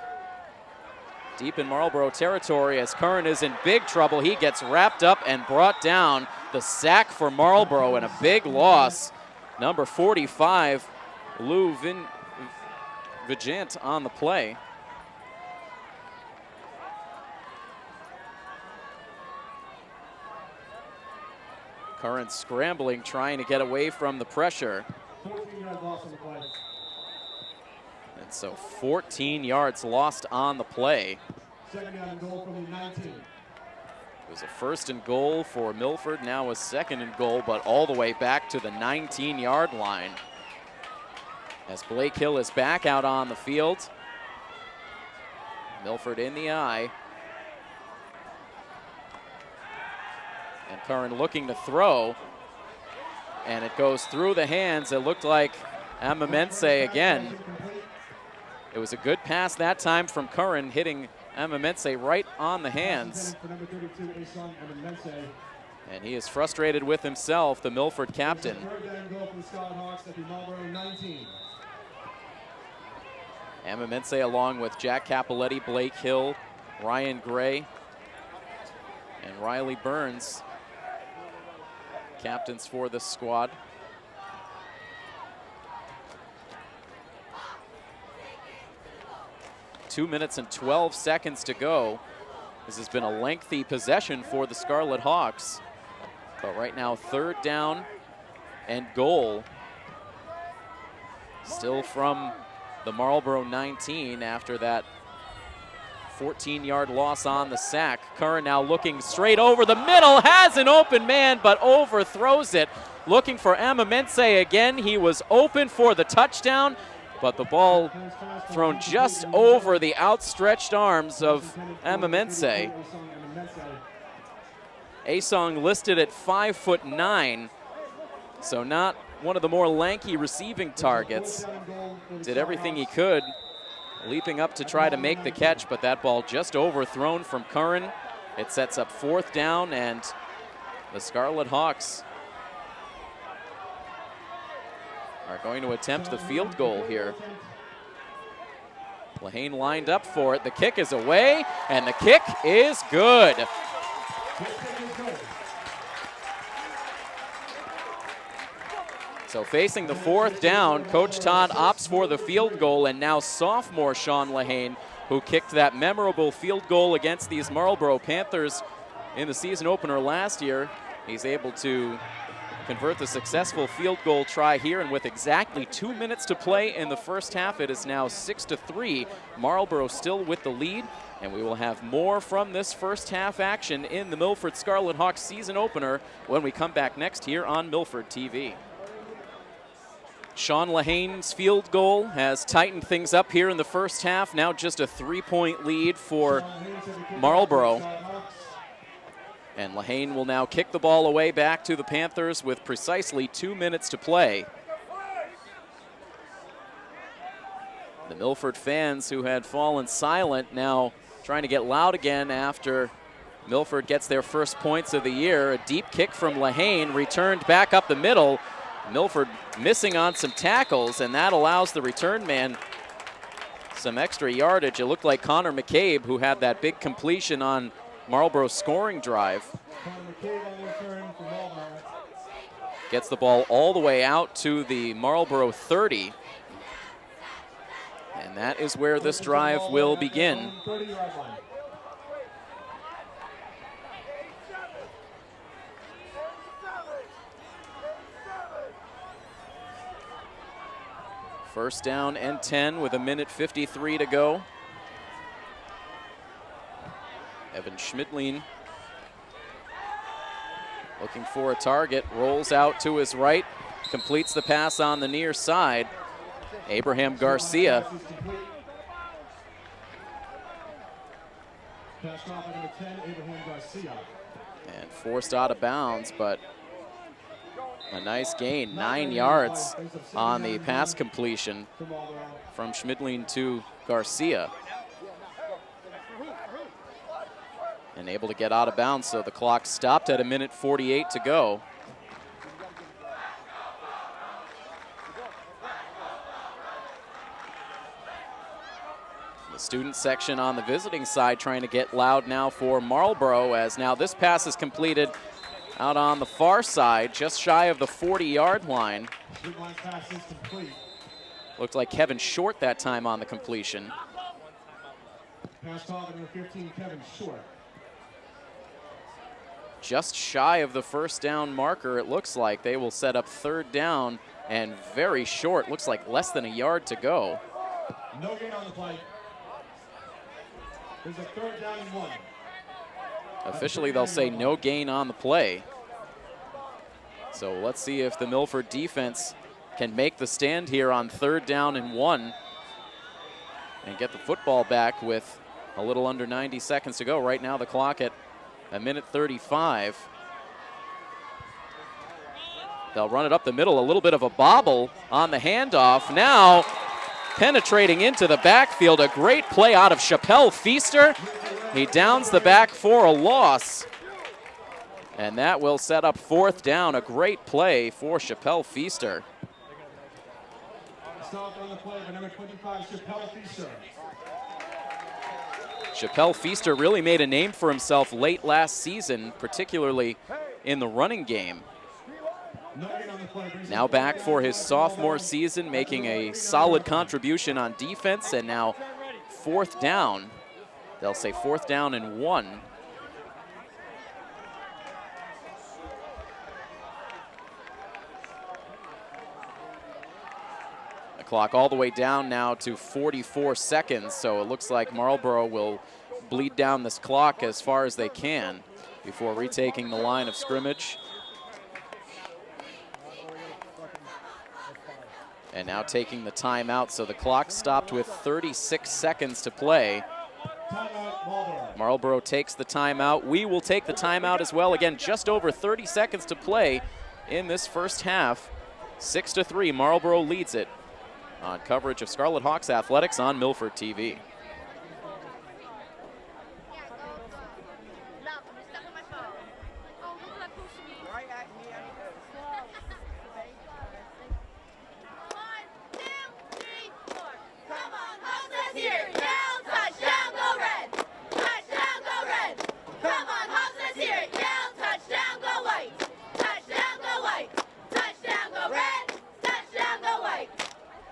Deep in Marlborough territory as Curran is in big trouble. He gets wrapped up and brought down. The sack for Marlborough and a big loss. Number 45, Lou Vigent on the play. Curran scrambling, trying to get away from the pressure. 14-yard loss on the play. And so 14 yards lost on the play. 2nd down and goal from the 19. It was a 1st and goal for Milford, now a 2nd and goal, but all the way back to the 19-yard line. As Blake Hill is back out on the field. Milford in the eye. And Curran looking to throw. and it goes through the hands. It looked like Amamense again. It was a good pass that time from Curran, hitting Amamense right on the hands. And he is frustrated with himself, the Milford captain. Amamense along with Jack Capoletti, Blake Hill, Ryan Gray, and Riley Burns, captains for this squad. Two minutes and 12 seconds to go. This has been a lengthy possession for the Scarlet Hawks. But right now, third down and goal. Still from the Marlborough 19 after that 14-yard loss on the sack. Curran now looking straight over the middle, has an open man, but overthrows it. Looking for Amamense again. He was open for the touchdown, but the ball thrown just over the outstretched arms of Amamense. Asong listed at 5'9", so not one of the more lanky receiving targets. Did everything he could, leaping up to try to make the catch, but that ball just overthrown from Curran. It sets up fourth down, and the Scarlet Hawks are going to attempt the field goal here. Lehane lined up for it. The kick is away, and the kick is good. So facing the fourth down, Coach Todd opts for the field goal, and now sophomore Sean Lehane, who kicked that memorable field goal against these Marlborough Panthers in the season opener last year. He's able to convert the successful field goal try here, and with exactly 2 minutes to play in the first half, it is now 6-3. Marlborough still with the lead, and we will have more from this first half action in the Milford Scarlet Hawks season opener when we come back next here on Milford TV. Sean Lehane's field goal has tightened things up here in the first half. Now just a 3-point lead for Marlborough. And Lehane will now kick the ball away back to the Panthers with precisely 2 minutes to play. The Milford fans who had fallen silent now trying to get loud again after Milford gets their first points of the year. A deep kick from Lehane, returned back up the middle. Milford missing on some tackles, and that allows the return man some extra yardage. It looked like Connor McCabe, who had that big completion on Marlborough's scoring drive, gets the ball all the way out to the Marlborough 30. And that is where this drive will begin. First down and 10 with 1:53 to go. Evan Schmidlin looking for a target, rolls out to his right, completes the pass on the near side. Abraham Garcia. And forced out of bounds, but a nice gain, 9 yards on the pass completion from Schmidlin to Garcia. And able to get out of bounds, so the clock stopped at 1:48 to go. The student section on the visiting side trying to get loud now for Marlborough, as now this pass is completed out on the far side, just shy of the 40-yard line. Looked like Kevin Short that time on the completion. Pass target number 15, Kevin Short. Just shy of the first down marker, it looks like. They will set up third down, and very short, looks like less than a yard to go. No gain on the play. There's a third down and 1. Officially, they'll say no gain on the play. So let's see if the Milford defense can make the stand here on third down and 1 and get the football back with a little under 90 seconds to go. Right now, the clock at 1:35. They'll run it up the middle, a little bit of a bobble on the handoff. Now penetrating into the backfield, a great play out of Chappelle Feaster. He downs the back for a loss. And that will set up 4th down, a great play for Chappelle Feaster. Stop on the play by number 25, Chappelle Feaster. Chappelle Feaster really made a name for himself late last season, particularly in the running game. Now back for his sophomore season, making a solid contribution on defense, and now 4th down. They'll say 4th down and 1. The clock all the way down now to 44 seconds, so it looks like Marlborough will bleed down this clock as far as they can before retaking the line of scrimmage. And now taking the timeout, so the clock stopped with 36 seconds to play. Marlborough takes the timeout. We will take the timeout as well. Again, just over 30 seconds to play in this first half. 6-3, Marlborough leads it on coverage of Scarlet Hawks athletics on Milford TV.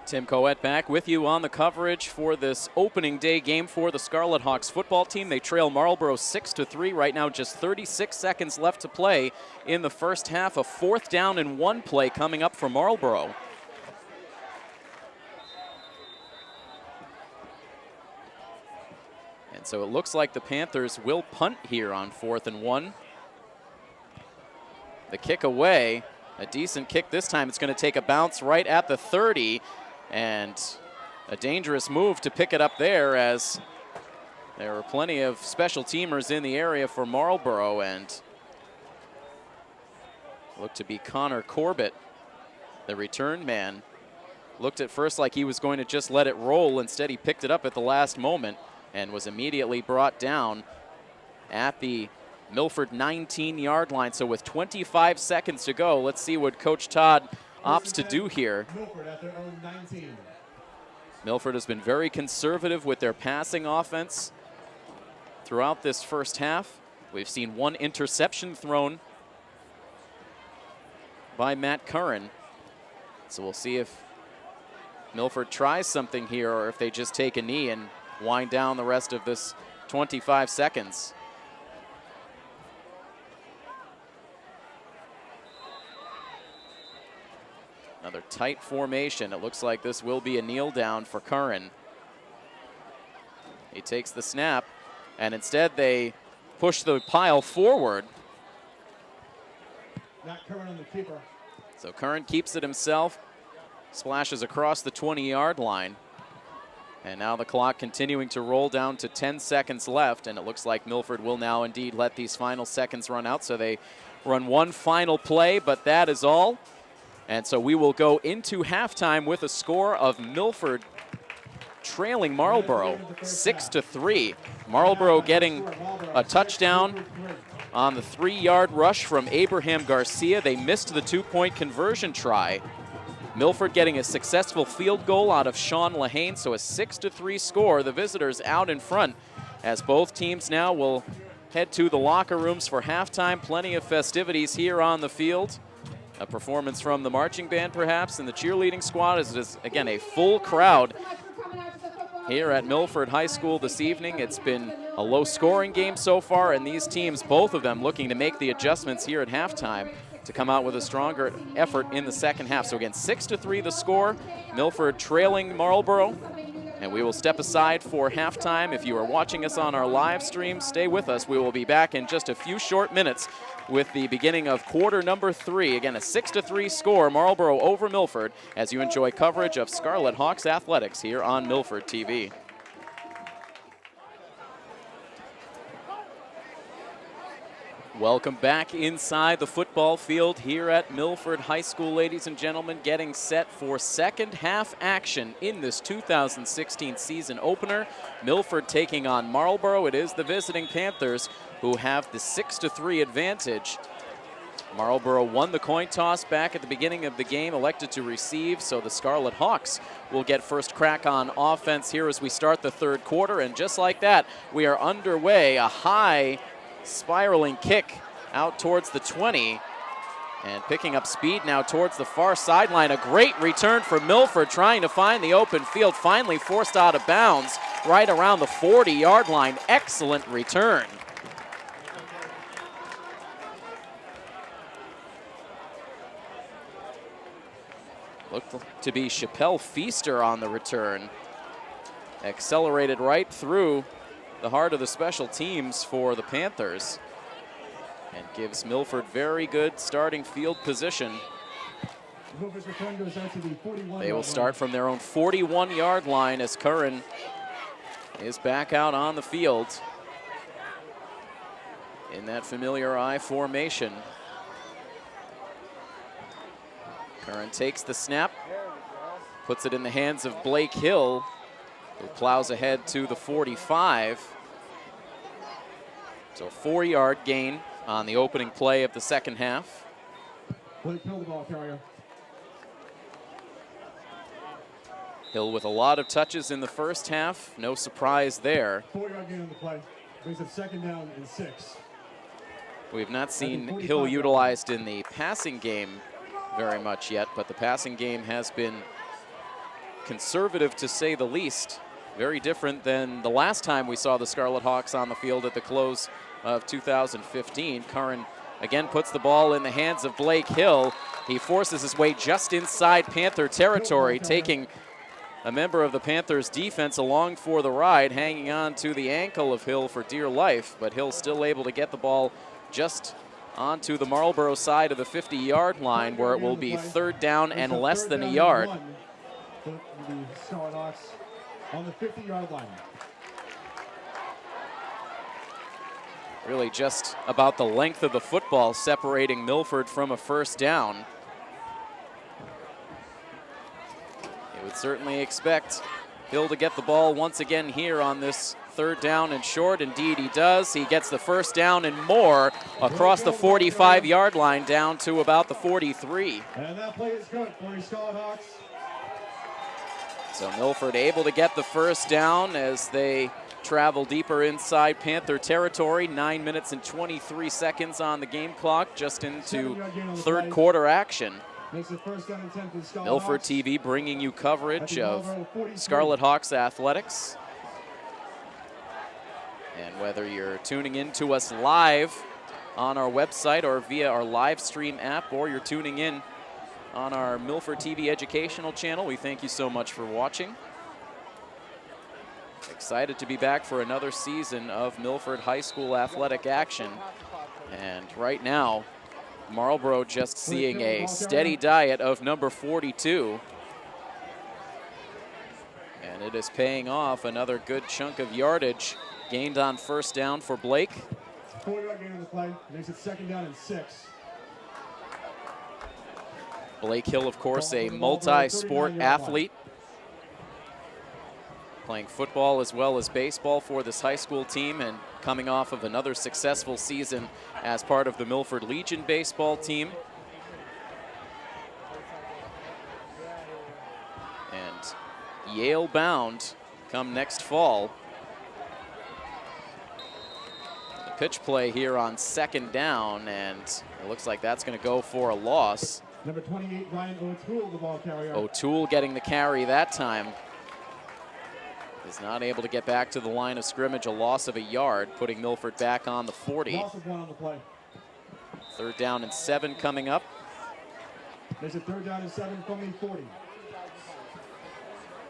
Tim Coet back with you on the coverage for this opening day game for the Scarlet Hawks football team. They trail Marlborough 6-3 right now, just 36 seconds left to play in the first half. A 4th down and 1 play coming up for Marlborough. And so it looks like the Panthers will punt here on 4th and 1. The kick away, a decent kick this time. It's going to take a bounce right at the 30. And a dangerous move to pick it up there, as there were plenty of special teamers in the area for Marlborough, and looked to be Connor Corbett, the return man. Looked at first like he was going to just let it roll. Instead, he picked it up at the last moment and was immediately brought down at the Milford 19-yard line. So with 25 seconds to go, let's see what Coach Todd opts to do here. Milford at their own 19. Milford has been very conservative with their passing offense throughout this first half. We've seen 1 interception thrown by Matt Curran. So we'll see if Milford tries something here or if they just take a knee and wind down the rest of this 25 seconds. Another tight formation. It looks like this will be a kneel down for Curran. He takes the snap, and instead they push the pile forward. Not Curran on the keeper. So Curran keeps it himself, splashes across the 20-yard line. And now the clock continuing to roll down to 10 seconds left, and it looks like Milford will now indeed let these final seconds run out. So they run 1 final play, but that is all. And so we will go into halftime with a score of Milford trailing Marlborough 6-3. Marlborough getting a touchdown on the 3-yard rush from Abraham Garcia. They missed the 2-point conversion try. Milford getting a successful field goal out of Sean Lahane, so a 6-3 score. The visitors out in front, as both teams now will head to the locker rooms for halftime. Plenty of festivities here on the field. A performance from the marching band, perhaps, and the cheerleading squad. As it is, again, a full crowd here at Milford High School this evening. It's been a low-scoring game so far, and these teams, both of them, looking to make the adjustments here at halftime to come out with a stronger effort in the second half. So again, 6-3 the score. Milford trailing Marlborough. And we will step aside for halftime. If you are watching us on our live stream, stay with us. We will be back in just a few short minutes with the beginning of quarter number 3. Again, a 6-3 score, Marlborough over Milford, as you enjoy coverage of Scarlet Hawks athletics here on Milford TV. Welcome back inside the football field here at Milford High School, ladies and gentlemen, getting set for second half action in this 2016 season opener. Milford taking on Marlborough. It is the visiting Panthers who have the 6-3 advantage. Marlborough won the coin toss back at the beginning of the game, elected to receive, so the Scarlet Hawks will get first crack on offense here as we start the third quarter. And just like that, we are underway. A high spiraling kick out towards the 20 and picking up speed now towards the far sideline. A great return for Milford, trying to find the open field, finally forced out of bounds right around the 40-yard line. Excellent return. Looked to be Chappelle Feaster on the return. Accelerated right through the heart of the special teams for the Panthers and gives Milford very good starting field position. They will start from their own 41-yard line as Curran is back out on the field in that familiar I formation. Curran takes the snap, puts it in the hands of Blake Hill, who plows ahead to the 45. So a 4-yard gain on the opening play of the second half. Blake Hill, the ball carrier. Hill with a lot of touches in the first half. No surprise there. 4-yard gain on the play. Brings up second down and 6. We've not seen Hill utilized in the passing game very much yet, but the passing game has been conservative to say the least. Very different than the last time we saw the Scarlet Hawks on the field at the close of 2015. Curran again puts the ball in the hands of Blake Hill. He forces his way just inside Panther territory, taking a member of the Panthers defense along for the ride, hanging on to the ankle of Hill for dear life, but Hill still able to get the ball just onto the Marlborough side of the 50-yard line, where it will be third down and less than a yard. The Scarlet Hawks on the 50-yard line. Really just about the length of the football separating Milford from a first down. You would certainly expect Hill to get the ball once again here on this third down and short. Indeed he does. He gets the first down and more across the 45-yard line down to about the 43. And that play is good for the Scarlet Hawks. So Milford able to get the first down as they travel deeper inside Panther territory. 9 minutes and 23 seconds on the game clock, just into third quarter action. Makes it first down and 10 for the Scarlet Milford Hawks. TV bringing you coverage of Scarlet Hawks athletics. And whether you're tuning in to us live on our website or via our live stream app, or you're tuning in on our Milford TV educational channel, we thank you so much for watching. Excited to be back for another season of Milford High School athletic action. And right now, Marlborough just seeing a steady diet of number 42. And it is paying off. Another good chunk of yardage gained on first down for Blake. 4-yard gain on the play. Makes it second down and 6. Blake Hill, of course, a multi-sport athlete, playing football as well as baseball for this high school team, and coming off of another successful season as part of the Milford Legion baseball team. And Yale bound come next fall. The pitch play here on second down, and it looks like that's going to go for a loss. Number 28, Ryan O'Toole, the ball carrier. O'Toole getting the carry that time. Is not able to get back to the line of scrimmage, a loss of a yard, putting Milford back on the 40. Loss of 1 on the play. Third down and 7 coming up. There's a third down and 7 from the 40.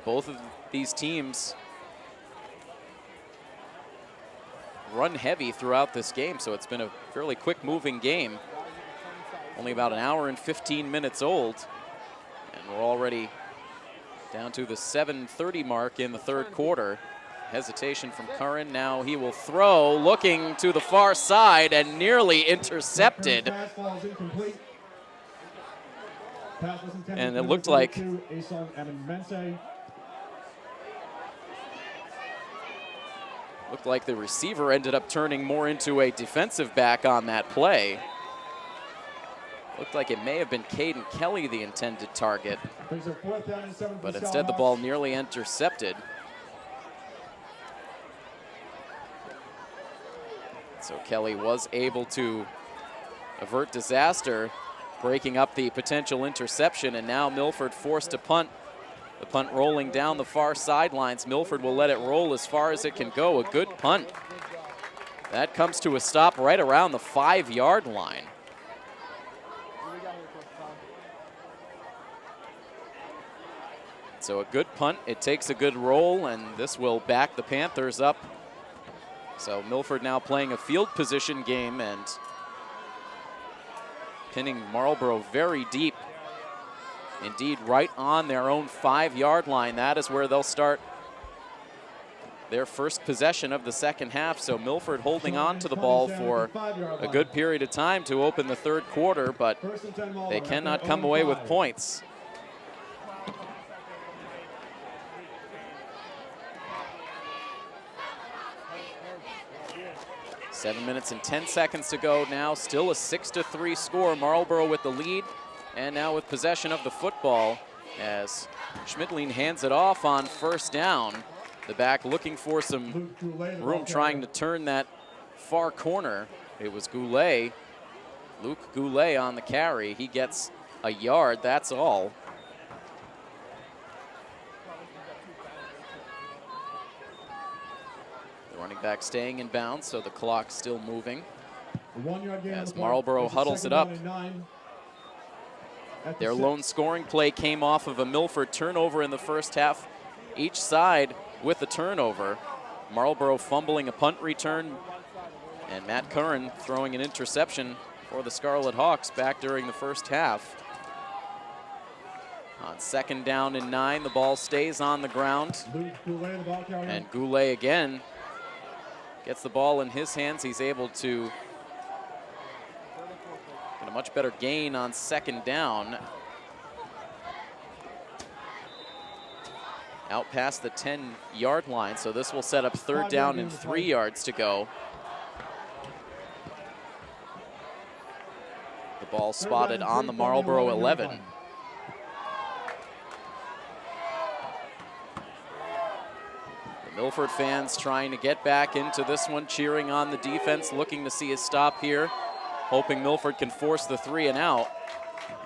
Both of these teams run heavy throughout this game, so it's been a fairly quick moving game. Only about an hour and 15 minutes old, and we're already down to the 7:30 mark in the third quarter. hesitation from Curran. Now he will throw, looking to the far side and nearly intercepted. And it looked like the receiver ended up turning more into a defensive back on that play. Looked like it may have been Caden Kelly the intended target, but instead the ball nearly intercepted. So Kelly was able to avert disaster, breaking up the potential interception, and now Milford forced to punt. The punt rolling down the far sidelines. Milford will let it roll as far as it can go. A good punt. That comes to a stop right around the 5-yard line. So a good punt, it takes a good roll, and this will back the Panthers up. So Milford now playing a field position game and pinning Marlborough very deep. Indeed, right on their own 5-yard line. That is where they'll start their first possession of the second half. So Milford holding on to the ball for a good period of time to open the third quarter, but they cannot come away with points. Seven minutes and 10 seconds to go now. Still a 6-3 score. Marlborough with the lead, and now with possession of the football as Schmidtling hands it off on first down. The back looking for some room, trying to turn that far corner. It was Goulet, Luke Goulet on the carry. He gets a yard, that's all. Running back staying in bounds, so the clock's still moving. As Marlborough huddles it up. Their lone scoring play came off of a Milford turnover in the first half. Each side with the turnover. Marlborough fumbling a punt return, and Matt Curran throwing an interception for the Scarlet Hawks back during the first half. On second down and 9, the ball stays on the ground. And Goulet again gets the ball in his hands. He's able to get a much better gain on second down. Out past the 10-yard line, so this will set up third down and 3 yards to go. The ball spotted on the Marlborough 11. Milford fans trying to get back into this one, cheering on the defense, looking to see a stop here, hoping Milford can force the 3 and out.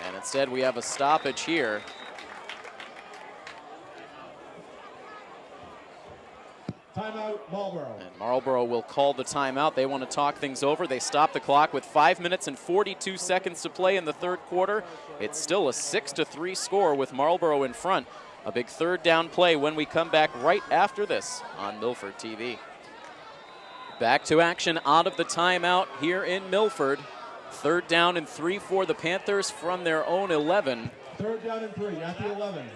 And instead we have a stoppage here. Timeout, Marlborough. And Marlborough will call the timeout. They want to talk things over. They stop the clock with 5 minutes and 42 seconds to play in the third quarter. It's still a 6-3 score with Marlborough in front. A big third down play when we come back right after this on Milford TV. Back to action out of the timeout here in Milford. Third down and 3 for the Panthers from their own 11. Third down and 3 at the 11.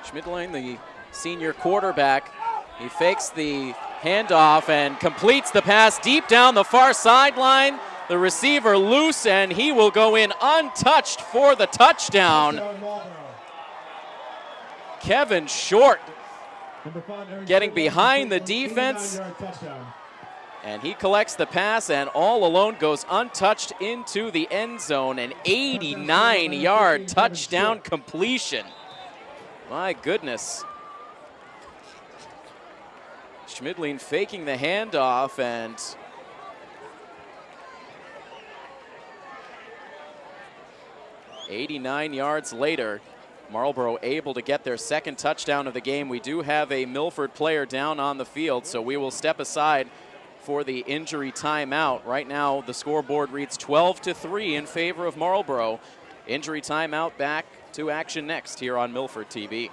Schmidtling, the senior quarterback, he fakes the handoff and completes the pass deep down the far sideline. The receiver loose, and he will go in untouched for the touchdown. Kevin Short getting behind the defense, and he collects the pass and all alone goes untouched into the end zone. An 89-yard touchdown completion. My goodness. Schmidtling faking the handoff, and '89 yards later, Marlborough able to get their second touchdown of the game. We do have a Milford player down on the field, so we will step aside for the injury timeout. Right now, the scoreboard reads 12-3 in favor of Marlborough. Injury timeout, back to action next here on Milford TV.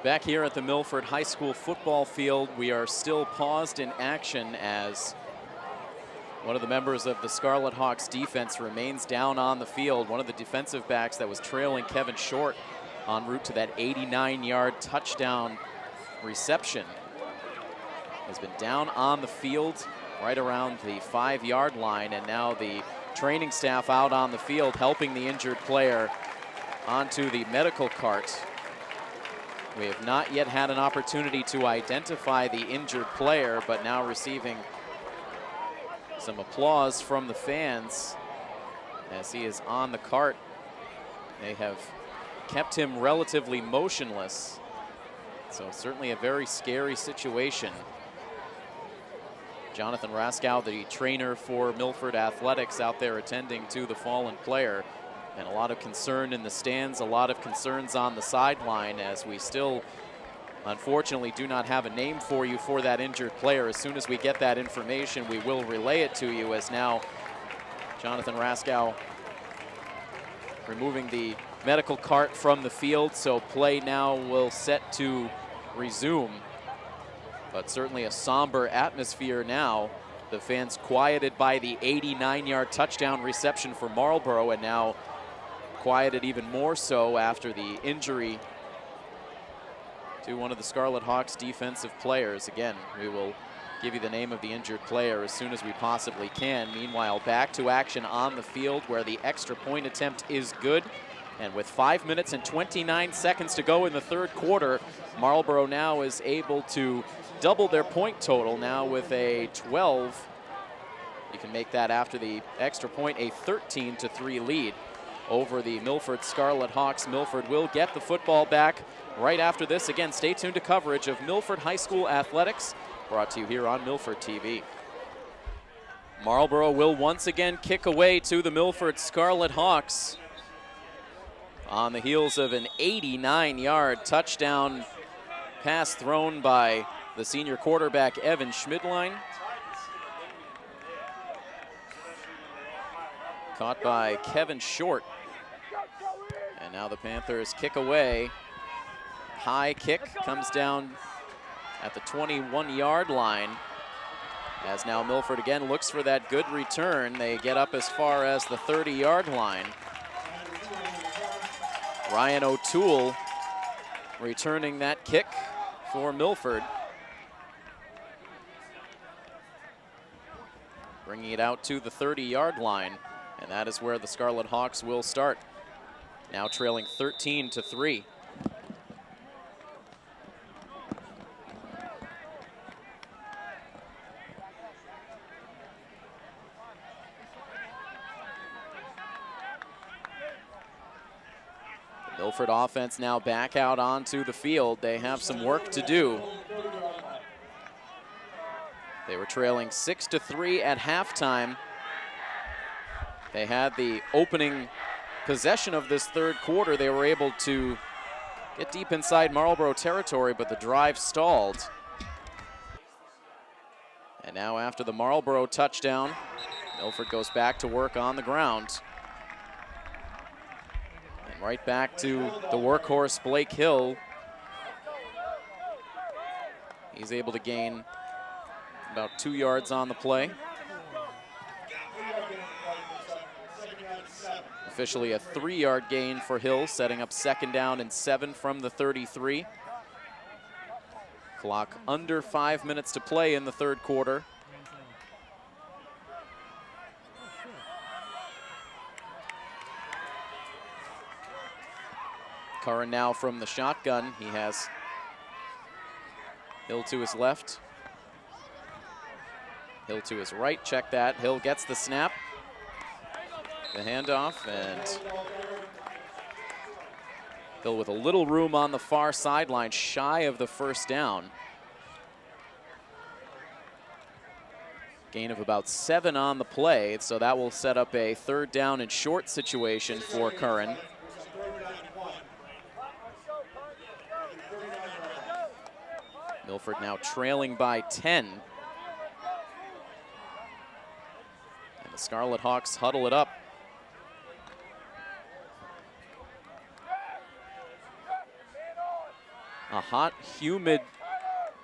Back here at the Milford High School football field, we are still paused in action as One of the members of the Scarlet Hawks defense remains down on the field. One of the defensive backs that was trailing Kevin Short en route to that 89-yard touchdown reception has been down on the field right around the 5-yard line, and now the training staff out on the field helping the injured player onto the medical cart. We have not yet had an opportunity to identify the injured player, but now receiving some applause from the fans as he is on the cart. They have kept him relatively motionless, so certainly a very scary situation. Jonathan Raskow, the trainer for Milford Athletics, out there attending to the fallen player, and a lot of concern in the stands, a lot of concerns on the sideline, as we still unfortunately do not have a name for you for that injured player. As soon as we get that information, we will relay it to you, as now Jonathan Raskow removing the medical cart from the field, so play now will set to resume. But certainly a somber atmosphere now. The fans quieted by the 89-yard touchdown reception for Marlborough, and now quieted even more so after the injury to one of the Scarlet Hawks defensive players. Again, we will give you the name of the injured player as soon as we possibly can. Meanwhile, back to action on the field where the extra point attempt is good. And with 5 minutes and 29 seconds to go in the third quarter, Marlborough now is able to double their point total now with a 12. You can make that after the extra point a 13-3 lead over the Milford Scarlet Hawks. Milford will get the football back right after this. Again, stay tuned to coverage of Milford High School athletics, brought to you here on Milford TV. Marlborough will once again kick away to the Milford Scarlet Hawks on the heels of an 89-yard touchdown pass thrown by the senior quarterback Evan Schmidline. Caught by Kevin Short. And now the Panthers kick away. High kick comes down at the 21-yard line. As now Milford again looks for that good return. They get up as far as the 30-yard line. Ryan O'Toole returning that kick for Milford. Bringing it out to the 30-yard line. And that is where the Scarlet Hawks will start. Now trailing 13-3. The Milford offense now back out onto the field. They have some work to do. They were trailing 6-3 at halftime. They had the opening possession of this third quarter. They were able to get deep inside Marlborough territory, but the drive stalled. And now after the Marlborough touchdown, Milford goes back to work on the ground. And right back to the workhorse, Blake Hill. He's able to gain about 2 yards on the play. Officially a 3-yard gain for Hill, setting up 2nd down and 7 from the 33. Clock under 5 minutes to play in the third quarter. Curran now from the shotgun. He has Hill to his left. Hill to his right, check that. Hill gets the snap. The handoff, and Hill with a little room on the far sideline, shy of the first down. Gain of about 7 on the play, so that will set up a 3rd down and short situation for Curran. Milford now trailing by 10. And the Scarlet Hawks huddle it up. A hot, humid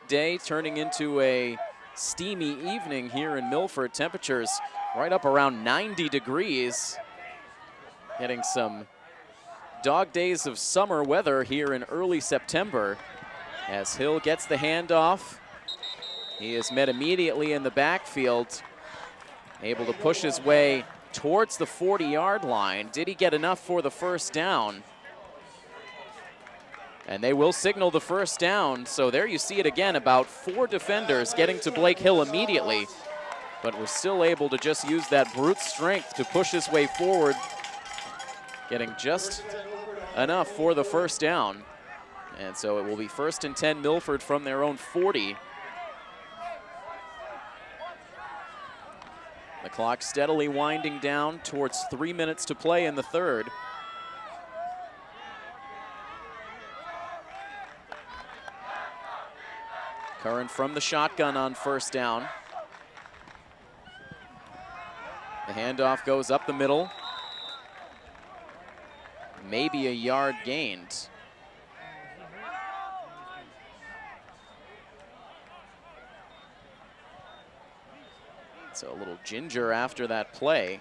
day turning into a steamy evening here in Milford. Temperatures right up around 90 degrees. Getting some dog days of summer weather here in early September. As Hill gets the handoff, he is met immediately in the backfield, able to push his way towards the 40-yard line. Did he get enough for the first down? And they will signal the first down. So there you see it again, about 4 defenders getting to Blake Hill immediately, but was still able to just use that brute strength to push his way forward, getting just enough for the first down. And so it will be 1st and 10 Milford from their own 40. The clock steadily winding down towards 3 minutes to play in the third. Curran from the shotgun on first down. The handoff goes up the middle. Maybe a yard gained. So a little ginger after that play.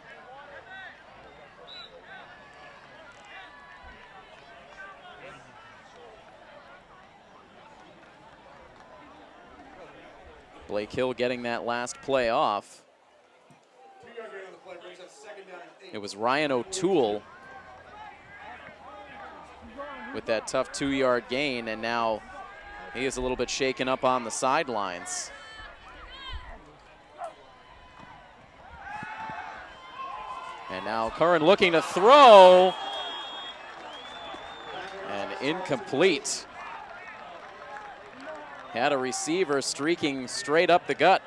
Blake Hill getting that last play off. It was Ryan O'Toole with that tough 2-yard gain, and now he is a little bit shaken up on the sidelines. And now Curran looking to throw, and incomplete. Had a receiver streaking straight up the gut.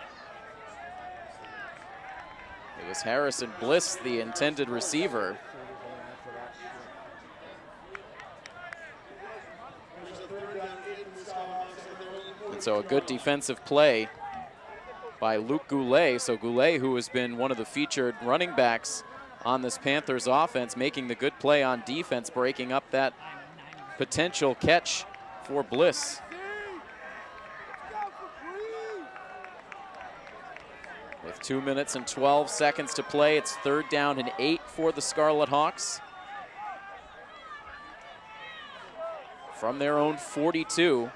It was Harrison Bliss, the intended receiver. And so a good defensive play by Luke Goulet. So Goulet, who has been one of the featured running backs on this Panthers offense, making the good play on defense, breaking up that potential catch for Bliss. With 2 minutes and 12 seconds to play, it's 3rd down and 8 for the Scarlet Hawks. From their own 42.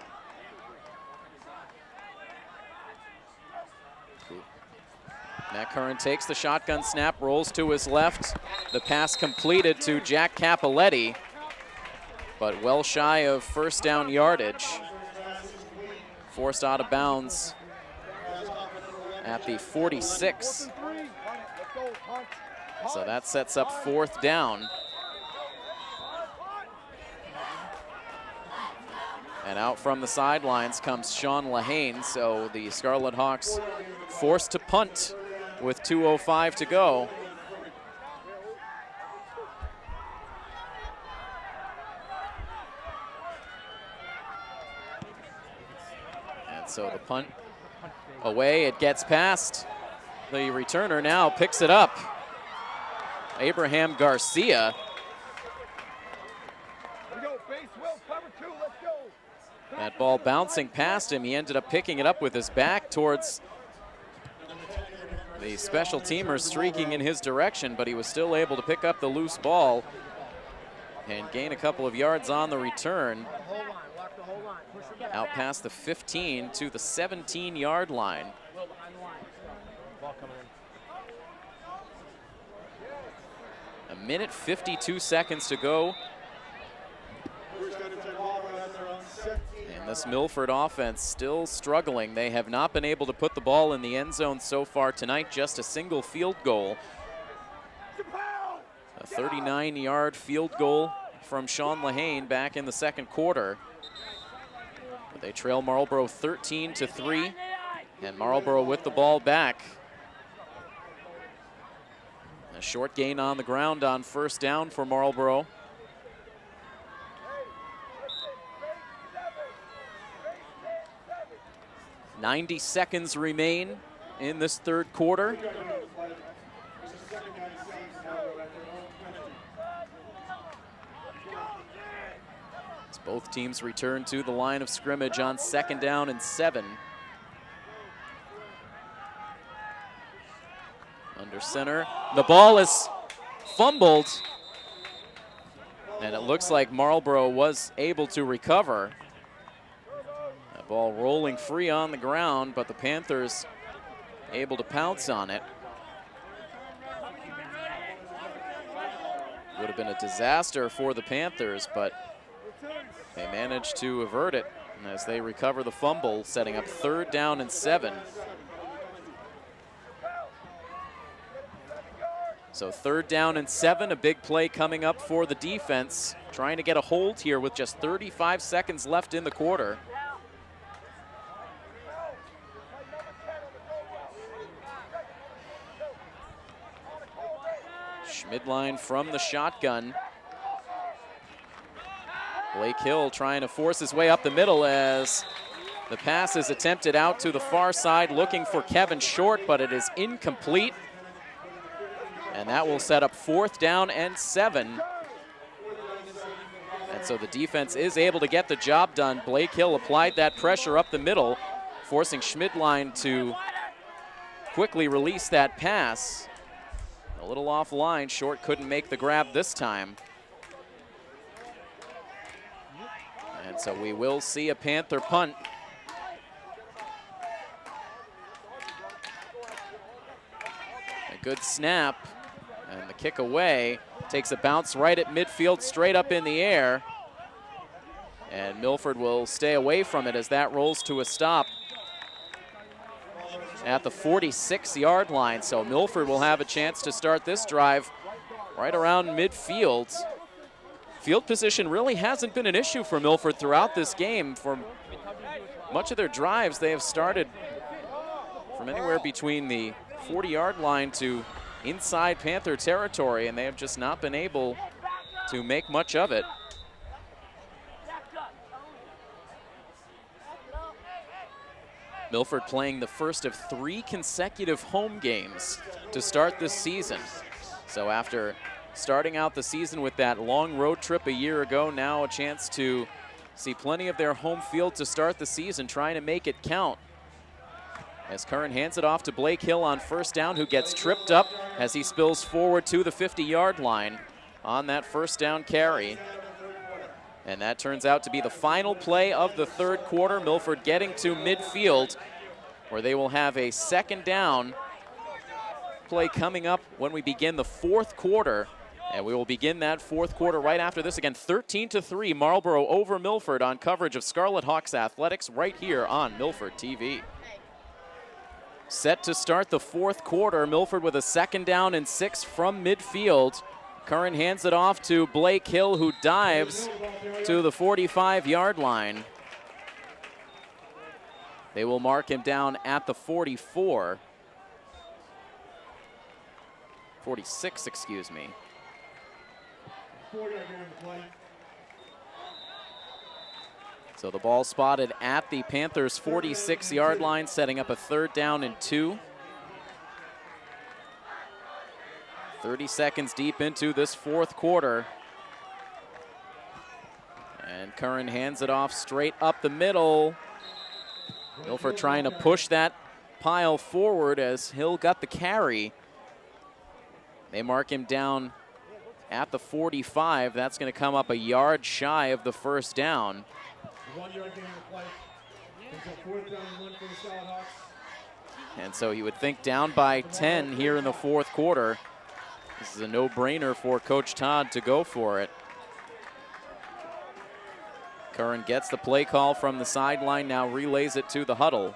Matt Curran takes the shotgun snap, rolls to his left. The pass completed to Jack Capoletti, but well shy of first down yardage. Forced out of bounds at the 46. So that sets up 4th down. And out from the sidelines comes Sean Lahane. So the Scarlet Hawks forced to punt with 2:05 to go. And so the punt away, it gets past. The returner now picks it up. Abraham Garcia. That ball bouncing past him. He ended up picking it up with his back towards the special teamers streaking in his direction, but he was still able to pick up the loose ball and gain a couple of yards on the return. Out past the 15 to the 17-yard line. A minute 52 seconds to go. And this Milford offense still struggling. They have not been able to put the ball in the end zone so far tonight, just a single field goal. A 39-yard field goal from Sean Lahane back in the second quarter. But they trail Marlborough 13-3, and Marlborough with the ball back. A short gain on the ground on first down for Marlborough. .90 seconds remain in this third quarter. As both teams return to the line of scrimmage on 2nd down and 7. Under center. The ball is fumbled. And it looks like Marlborough was able to recover. That ball rolling free on the ground, but the Panthers able to pounce on it. Would have been a disaster for the Panthers, but they managed to avert it as they recover the fumble, setting up 3rd down and 7. So 3rd down and 7, a big play coming up for the defense, trying to get a hold here with just 35 seconds left in the quarter. Schmidline from the shotgun. Blake Hill trying to force his way up the middle as the pass is attempted out to the far side, looking for Kevin Short, but it is incomplete. And that will set up 4th down and 7. And so the defense is able to get the job done. Blake Hill applied that pressure up the middle, forcing Schmidline to quickly release that pass. A little offline, Short couldn't make the grab this time. And so we will see a Panther punt. A good snap, and the kick away takes a bounce right at midfield, straight up in the air. And Milford will stay away from it as that rolls to a stop at the 46-yard line. So Milford will have a chance to start this drive right around midfield. Field position really hasn't been an issue for Milford throughout this game. For much of their drives, they have started from anywhere between the 40-yard line to inside Panther territory, and they have just not been able to make much of it. Milford playing the first of 3 consecutive home games to start this season. So after starting out the season with that long road trip a year ago, now a chance to see plenty of their home field to start the season, trying to make it count. As Curran hands it off to Blake Hill on 1st down, who gets tripped up as he spills forward to the 50-yard line on that 1st down carry. And that turns out to be the final play of the 3rd quarter. Milford getting to midfield, where they will have a 2nd down play coming up when we begin the 4th quarter. And we will begin that 4th quarter right after this. Again, 13-3, Marlborough over Milford on coverage of Scarlet Hawks athletics right here on Milford TV. Set to start the 4th quarter, Milford with a 2nd down and 6 from midfield. Curran hands it off to Blake Hill, who dives to the 45-yard line. They will mark him down at the 44. 46, excuse me. So the ball spotted at the Panthers' 46-yard line, setting up a 3rd down and 2. 30 seconds deep into this 4th quarter. And Curran hands it off straight up the middle. Milford trying to push that pile forward as Hill got the carry. They mark him down at the 45. That's going to come up a yard shy of the 1st down. 1 yard gain of play. It's a 4th down and 1 for the Scarlet Hawks. And so you would think down by 10 here in the 4th quarter. This is a no-brainer for Coach Todd to go for it. Curran gets the play call from the sideline, now relays it to the huddle.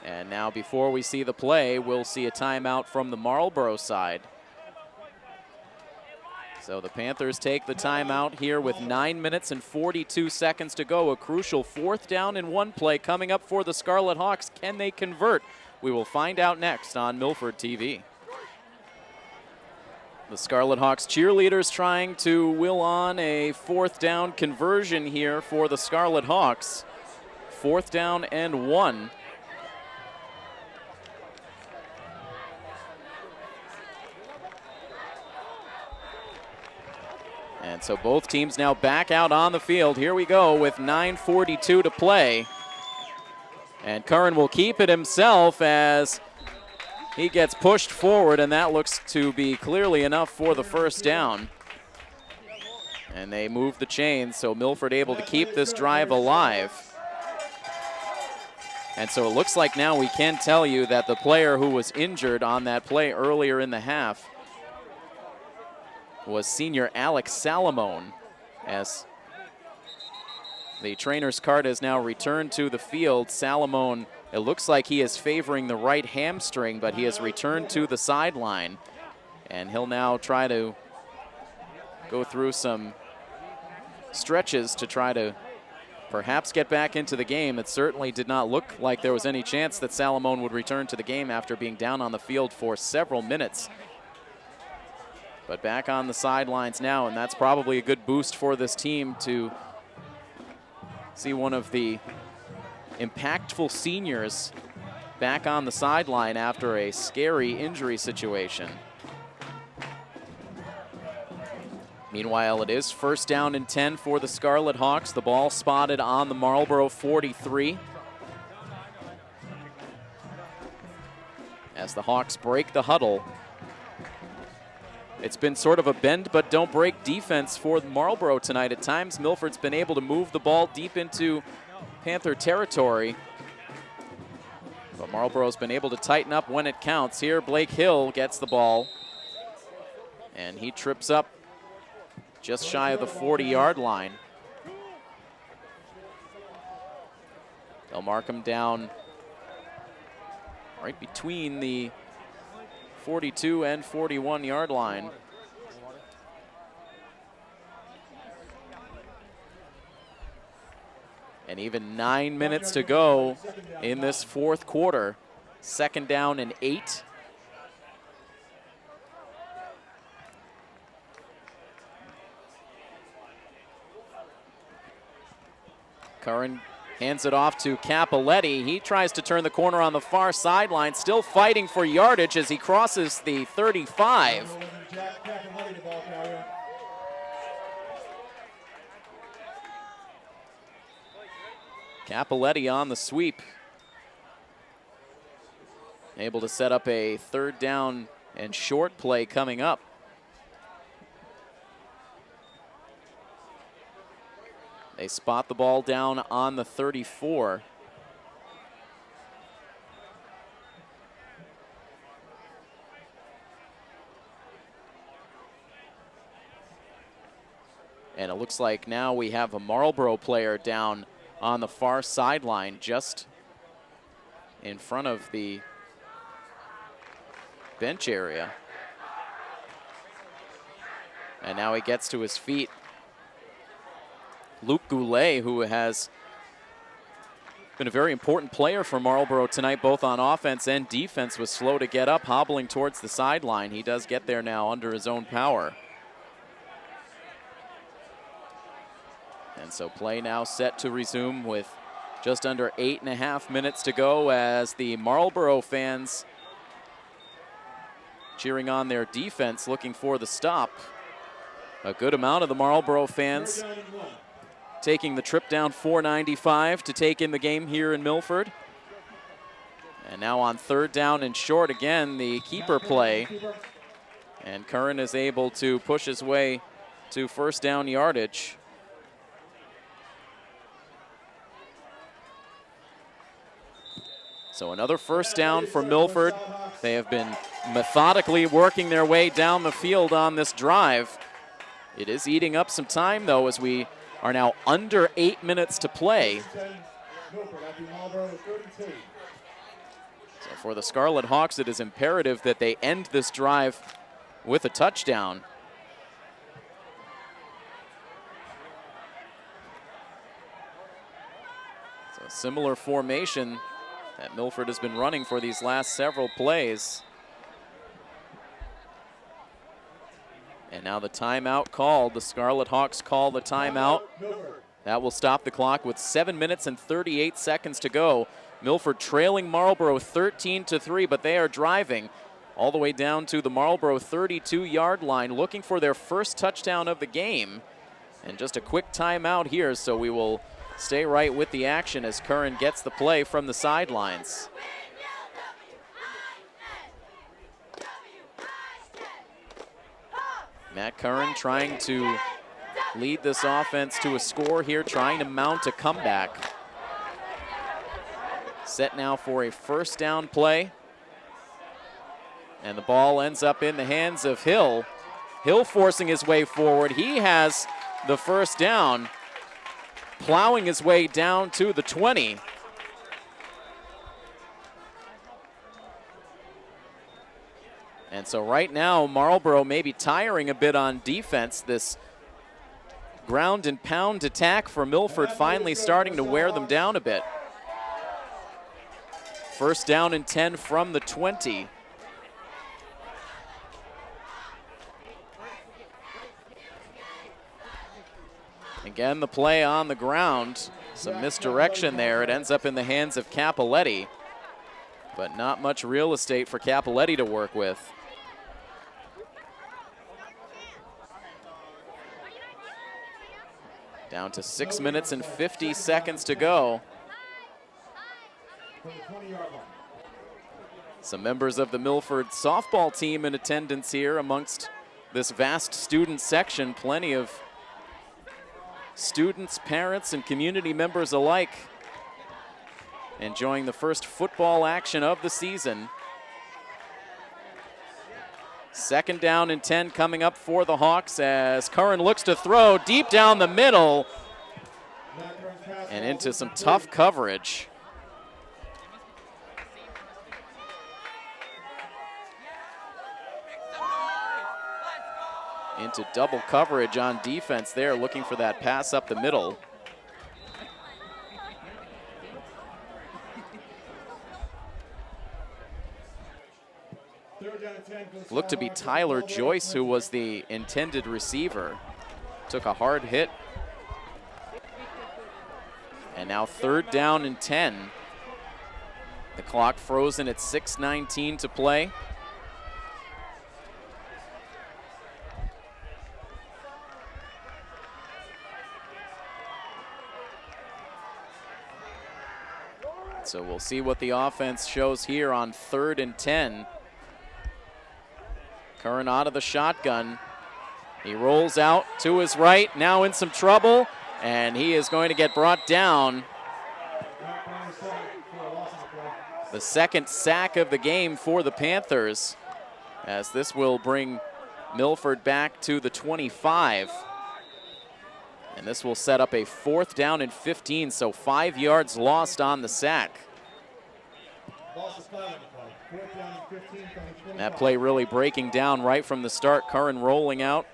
And now before we see the play, we'll see a timeout from the Marlborough side. So the Panthers take the timeout here with 9 minutes and 42 seconds to go. A crucial 4th down and 1 play coming up for the Scarlet Hawks. Can they convert? We will find out next on Milford TV. The Scarlet Hawks cheerleaders trying to will on a 4th down conversion here for the Scarlet Hawks. 4th down and 1. And And so both teams now back out on the field. Here we go with 9:42 to play. And Curran will keep it himself as he gets pushed forward, and that looks to be clearly enough for the first down. And they move the chains, so Milford able to keep this drive alive. And so it looks like now we can tell you that the player who was injured on that play earlier in the half was senior Alex Salamone, as the trainer's cart has now returned to the field. Salamone, it looks like he is favoring the right hamstring, but he has returned to the sideline. And he'll now try to go through some stretches to try to perhaps get back into the game. It certainly did not look like there was any chance that Salamone would return to the game after being down on the field for several minutes. But back on the sidelines now, and that's probably a good boost for this team to see one of the impactful seniors back on the sideline after a scary injury situation. Meanwhile, it is first down and 10 for the Scarlet Hawks. The ball spotted on the Marlborough 43. As the Hawks break the huddle. It's been sort of a bend but don't break defense for Marlborough tonight. At times, Milford's been able to move the ball deep into Panther territory. But Marlborough's been able to tighten up when it counts. Here, Blake Hill gets the ball. And he trips up just shy of the 40-yard line. They'll mark him down right between the 42 and 41-yard line. And even 9 minutes to go in this fourth quarter. Second down and 8. Curran hands it off to Capoletti. He tries to turn the corner on the far sideline, still fighting for yardage as he crosses the 35. Capoletti on the sweep. Able to set up a third down and short play coming up. They spot the ball down on the 34. And it looks like now we have a Marlborough player down on the far sideline, just in front of the bench area. And now he gets to his feet. Luke Goulet, who has been a very important player for Marlborough tonight, both on offense and defense, was slow to get up, hobbling towards the sideline. He does get there now under his own power. And so play now set to resume with just under 8.5 minutes to go as the Marlborough fans cheering on their defense, looking for the stop. A good amount of the Marlborough fans taking the trip down 495 to take in the game here in Milford. And now on third down and short again, the keeper play. And Curran is able to push his way to first down yardage. So another first down for Milford. They have been methodically working their way down the field on this drive. It is eating up some time, though, as we are now under 8 minutes to play. So for the Scarlet Hawks, it is imperative that they end this drive with a touchdown. So similar formation that Milford has been running for these last several plays. And now the timeout called. The Scarlet Hawks call the timeout. That will stop the clock with 7 minutes and 38 seconds to go. Milford trailing Marlborough 13-3, but they are driving all the way down to the Marlborough 32-yard line, looking for their first touchdown of the game. And just a quick timeout here, so we will stay right with the action as Curran gets the play from the sidelines. Matt Curran trying to lead this offense to a score here, trying to mount a comeback. Set now for a first down play. And the ball ends up in the hands of Hill. Hill forcing his way forward. He has the first down, plowing his way down to the 20. And so right now, Marlborough may be tiring a bit on defense. This ground and pound attack for Milford finally starting to wear them down a bit. First down and 10 from the 20. Again, the play on the ground. Some misdirection there. It ends up in the hands of Capoletti, but not much real estate for Capoletti to work with. Down to 6 minutes and 50 seconds to go. Some members of the Milford softball team in attendance here amongst this vast student section. Plenty of students, parents, and community members alike enjoying the first football action of the season. Second down and 10 coming up for the Hawks as Curran looks to throw deep down the middle and into some tough coverage. Into double coverage on defense there, looking for that pass up the middle. Looked to be Tyler Joyce who was the intended receiver. Took a hard hit. And now third down and 10. The clock frozen at 6:19 to play. So we'll see what the offense shows here on third and 10. Curran out of the shotgun. He rolls out to his right, now in some trouble, and he is going to get brought down. The second sack of the game for the Panthers, as this will bring Milford back to the 25. And this will set up a fourth down and 15, so 5 yards lost on the sack. That play really breaking down right from the start. Curran rolling out.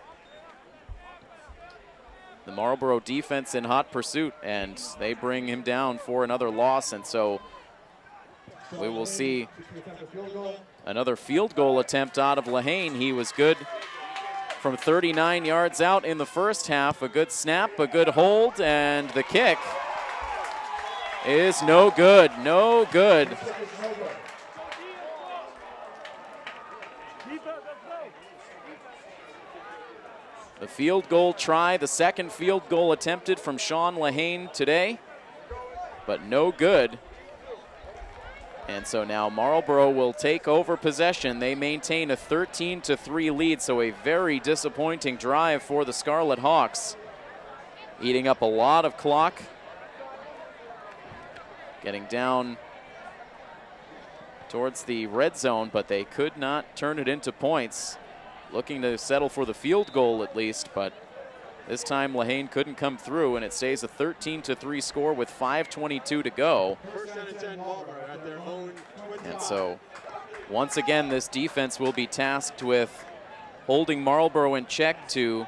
The Marlborough defense in hot pursuit, and they bring him down for another loss. And so we will see another field goal attempt out of Lehane. He was good from 39 yards out in the first half. A good snap, a good hold, and the kick is no good, no good. The field goal try, the second field goal attempted from Sean Lehane today, but no good. And so now Marlborough will take over possession. They maintain a 13-3 lead, so a very disappointing drive for the Scarlet Hawks. Eating up a lot of clock. Getting down towards the red zone, but they could not turn it into points. Looking to settle for the field goal at least, but this time Lehane couldn't come through, and it stays a 13-3 score with 5:22 to go. And so once again, this defense will be tasked with holding Marlborough in check to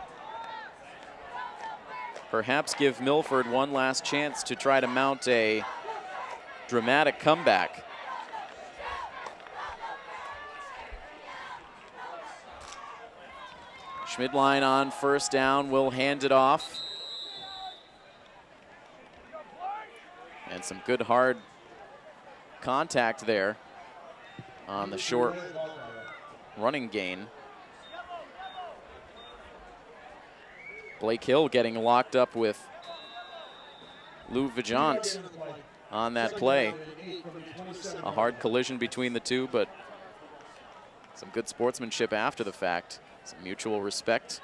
perhaps give Milford one last chance to try to mount a dramatic comeback. Schmidline on first down, will hand it off. And some good hard contact there on the short running gain. Blake Hill getting locked up with Lou Vijant on that play. A hard collision between the two, but some good sportsmanship after the fact. Some mutual respect.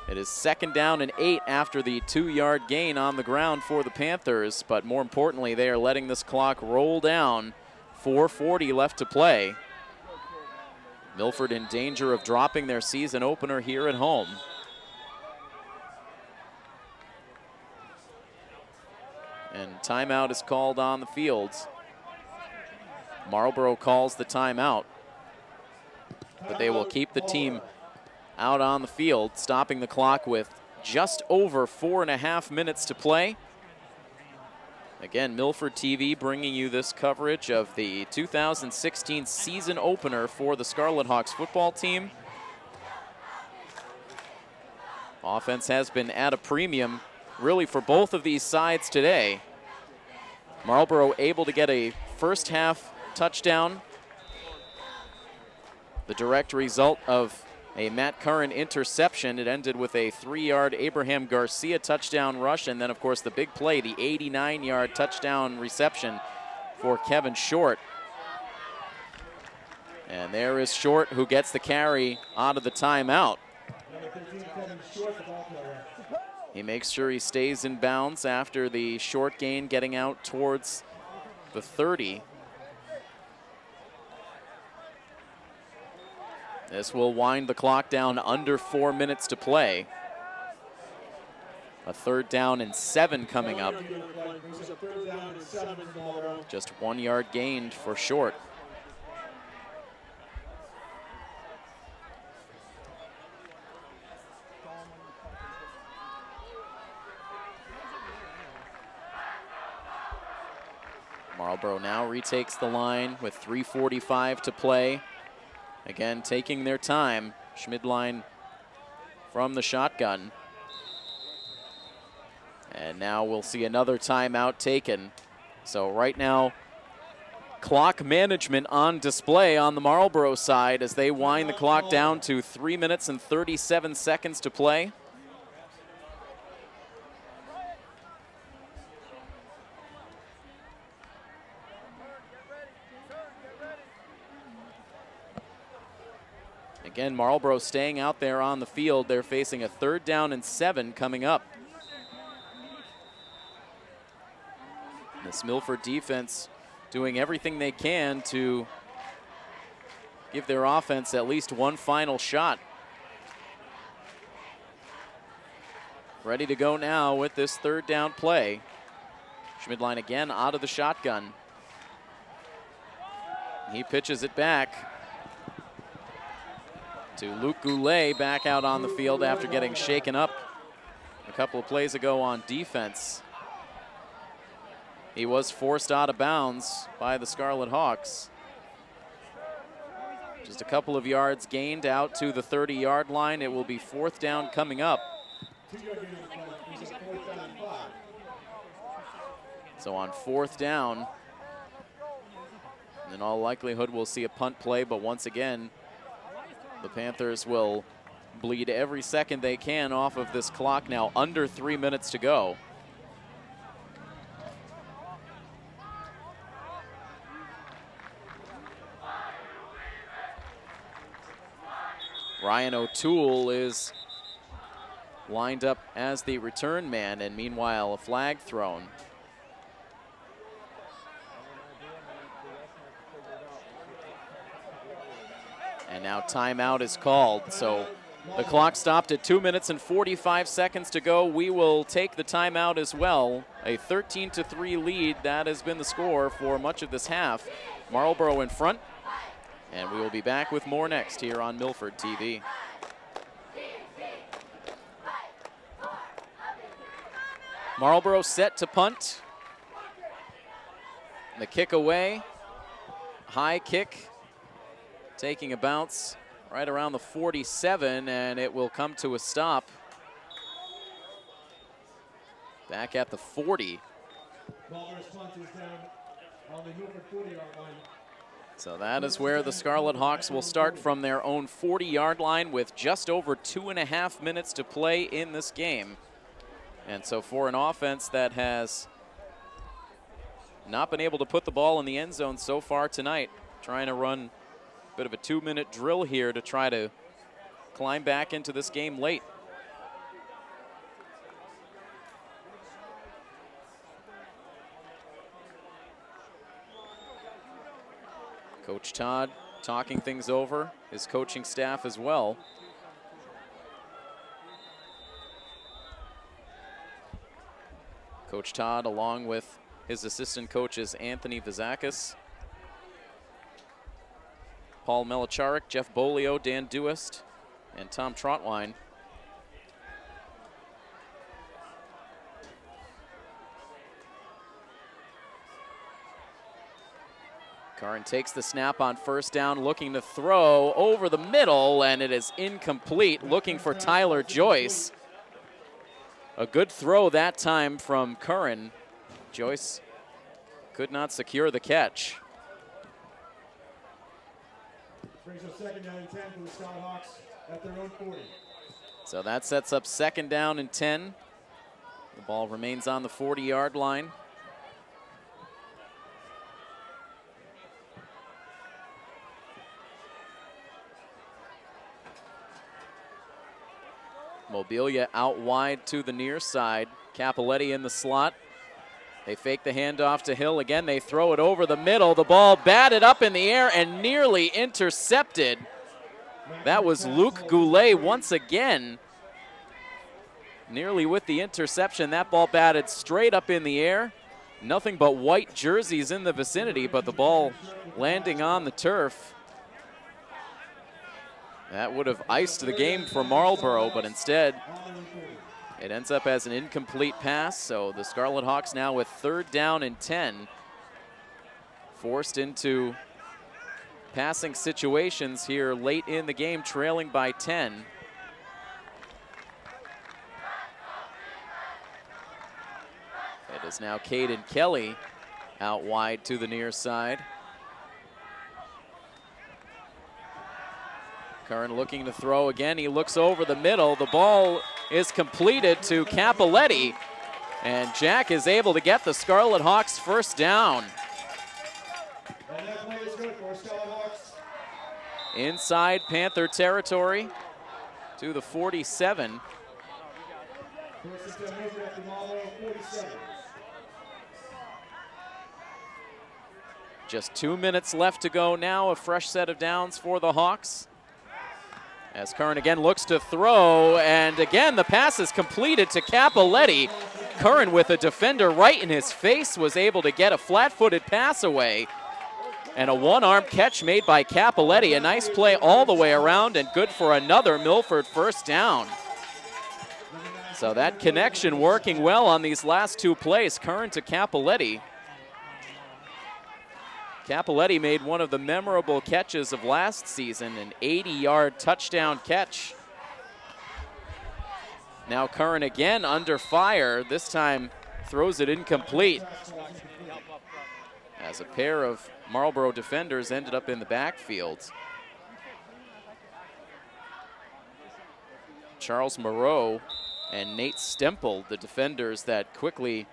It is 2nd down and 8 after the 2-yard gain on the ground for the Panthers, but more importantly, they are letting this clock roll down. 4:40 left to play. Milford in danger of dropping their season opener here at home. And timeout is called on the field. Marlborough calls the timeout, but they will keep the team out on the field, stopping the clock with just over 4.5 minutes to play. Again, Milford TV bringing you this coverage of the 2016 season opener for the Scarlet Hawks football team. Offense has been at a premium, really, for both of these sides today. Marlborough able to get a first half touchdown, the direct result of a Matt Curran interception. It ended with a 3-yard Abraham Garcia touchdown rush, and then, of course, the big play, the 89-yard touchdown reception for Kevin Short. And there is Short, who gets the carry out of the timeout. He makes sure he stays in bounds after the short gain, getting out towards the 30. This will wind the clock down under 4 minutes to play. A 3rd down and 7 coming up. Just 1 yard gained for Short. Marlborough now retakes the line with 3:45 to play. Again, taking their time. Schmidline from the shotgun. And now we'll see another timeout taken. So right now, clock management on display on the Marlborough side as they wind the clock down to 3 minutes and 37 seconds to play. Again, Marlborough staying out there on the field. They're facing a 3rd down and 7 coming up. This Milford defense doing everything they can to give their offense at least one final shot. Ready to go now with this 3rd down play. Schmidline again out of the shotgun. He pitches it back to Luke Goulet, back out on the field after getting shaken up a couple of plays ago on defense. He was forced out of bounds by the Scarlet Hawks. Just a couple of yards gained out to the 30-yard line. It will be 4th down coming up. So on 4th down, in all likelihood, we'll see a punt play, but once again, the Panthers will bleed every second they can off of this clock now, under 3 minutes to go. Ryan O'Toole is lined up as the return man, and meanwhile a flag thrown. And now timeout is called. So the clock stopped at 2 minutes and 45 seconds to go. We will take the timeout as well. A 13-3 lead. That has been the score for much of this half. Marlborough in front. And we will be back with more next here on Milford TV. Marlborough set to punt. The kick away. High kick. Taking a bounce right around the 47, and it will come to a stop back at the 40. Marlborough's punt is down on the Milford 40-yard line. So that is where the Scarlet Hawks will start from their own 40-yard line with just over 2.5 minutes to play in this game. And so for an offense that has not been able to put the ball in the end zone so far tonight, trying to run a bit of a 2-minute drill here to try to climb back into this game late. Coach Todd talking things over, his coaching staff as well. Coach Todd, along with his assistant coaches Anthony Vizakis, Paul Melicharik, Jeff Bolio, Dan Duist, and Tom Trotwine. Curran takes the snap on first down, looking to throw over the middle, and it is incomplete, looking for Tyler Joyce. A good throw that time from Curran. Joyce could not secure the catch. Brings us 2nd down and 10 for the Scarlet Hawks at their own 40. So that sets up 2nd down and 10. The ball remains on the 40-yard line. Mobilia out wide to the near side. Capoletti in the slot. They fake the handoff to Hill. Again, they throw it over the middle. The ball batted up in the air and nearly intercepted. That was Luke Goulet once again. Nearly with the interception. That ball batted straight up in the air. Nothing but white jerseys in the vicinity, but the ball landing on the turf. That would have iced the game for Marlborough, but instead it ends up as an incomplete pass. So the Scarlet Hawks now with 3rd down and 10, forced into passing situations here late in the game, trailing by 10. It is now Caden Kelly out wide to the near side. Curran looking to throw again. He looks over the middle. The ball is completed to Capoletti, and Jack is able to get the Scarlet Hawks 1st down. And that play is good for Scarlet Hawks. Inside Panther territory to the 47. First and 10 Milford at the Marlborough 47. Just 2 minutes left to go now. A fresh set of downs for the Hawks. As Curran again looks to throw, and again the pass is completed to Capoletti. Curran, with a defender right in his face, was able to get a flat-footed pass away. And a one-arm catch made by Capoletti. A nice play all the way around and good for another Milford 1st down. So that connection working well on these last 2 plays. Curran to Capoletti. Capoletti made one of the memorable catches of last season, an 80-yard touchdown catch. Now Curran again under fire. This time throws it incomplete, as a pair of Marlborough defenders ended up in the backfield. Charles Moreau and Nate Stempel, the defenders that quickly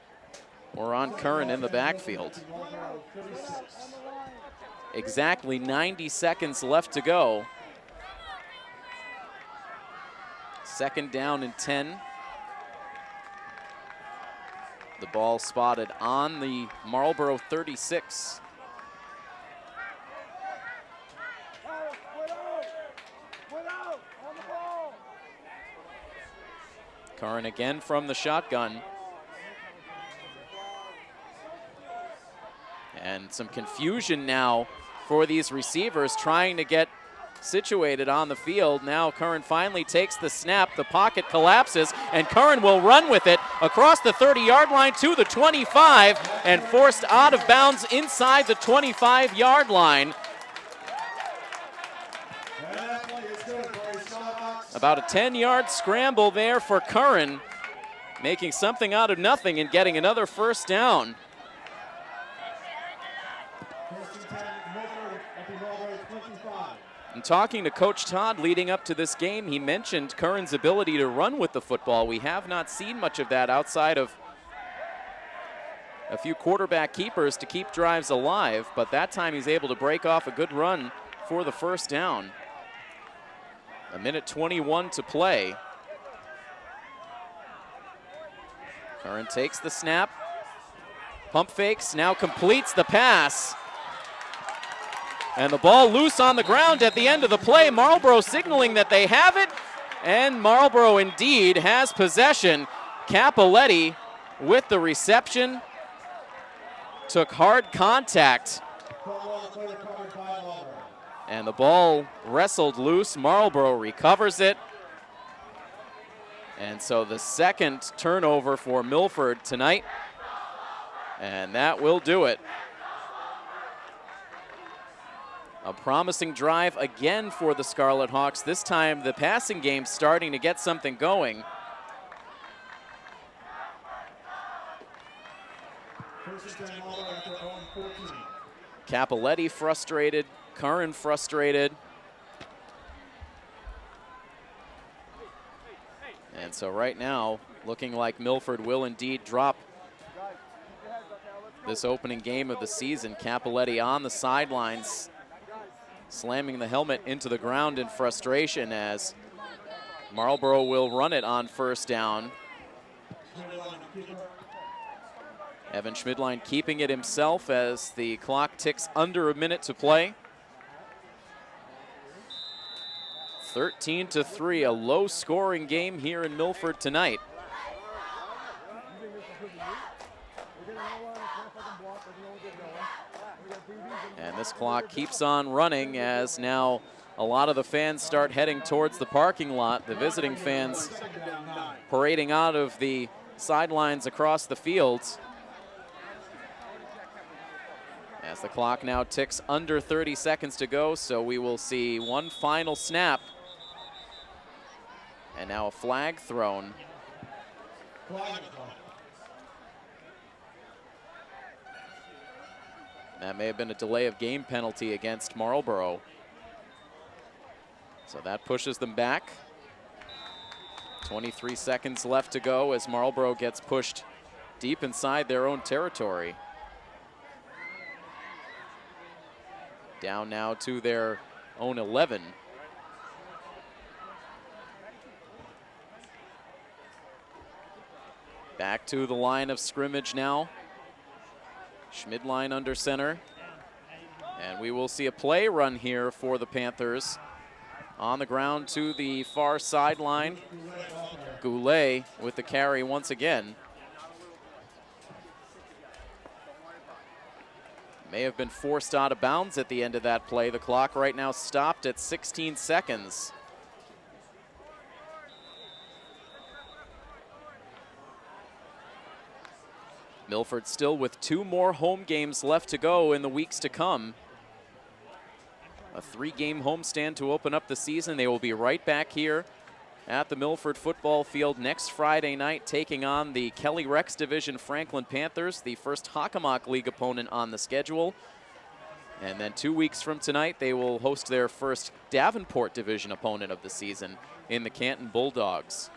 were on Curran in the backfield. Exactly 90 seconds left to go. 2nd down and 10. The ball spotted on the Marlborough 36. Curran again from the shotgun. And some confusion now for these receivers trying to get situated on the field. Now Curran finally takes the snap. The pocket collapses, and Curran will run with it across the 30-yard line to the 25 and forced out of bounds inside the 25-yard line. About a 10-yard scramble there for Curran, making something out of nothing and getting another 1st down. And talking to Coach Todd leading up to this game, he mentioned Curran's ability to run with the football. We have not seen much of that outside of a few quarterback keepers to keep drives alive, but that time he's able to break off a good run for the first down. 1:21 to play. Curran takes the snap, pump fakes, now completes the pass. And the ball loose on the ground at the end of the play. Marlborough signaling that they have it, and Marlborough indeed has possession. Capoletti with the reception, took hard contact, and the ball wrestled loose. Marlborough recovers it. And so the second turnover for Milford tonight, and that will do it. A promising drive again for the Scarlet Hawks. This time the passing game starting to get something going. Capoletti frustrated, Curran frustrated. And so right now, looking like Milford will indeed drop this opening game of the season. Capoletti on the sidelines, slamming the helmet into the ground in frustration as Marlborough will run it on first down. Evan Schmidline keeping it himself as the clock ticks under a minute to play. 13-3, a low-scoring game here in Milford tonight. And this clock keeps on running as now a lot of the fans start heading towards the parking lot. The visiting fans parading out of the sidelines across the fields. As the clock now ticks under 30 seconds to go, so we will see one final snap. And now a flag thrown. That may have been a delay of game penalty against Marlborough. So that pushes them back. 23 seconds left to go as Marlborough gets pushed deep inside their own territory. Down now to their own 11. Back to the line of scrimmage now. Schmidline under center. And we will see a play run here for the Panthers. On the ground to the far sideline. Goulet with the carry once again. May have been forced out of bounds at the end of that play. The clock right now stopped at 16 seconds. Milford still with 2 more home games left to go in the weeks to come. A 3-game homestand to open up the season. They will be right back here at the Milford football field next Friday night, taking on the Kelly Rex Division Franklin Panthers, the first Hockomock League opponent on the schedule. And then 2 weeks from tonight, they will host their first Davenport Division opponent of the season in the Canton Bulldogs.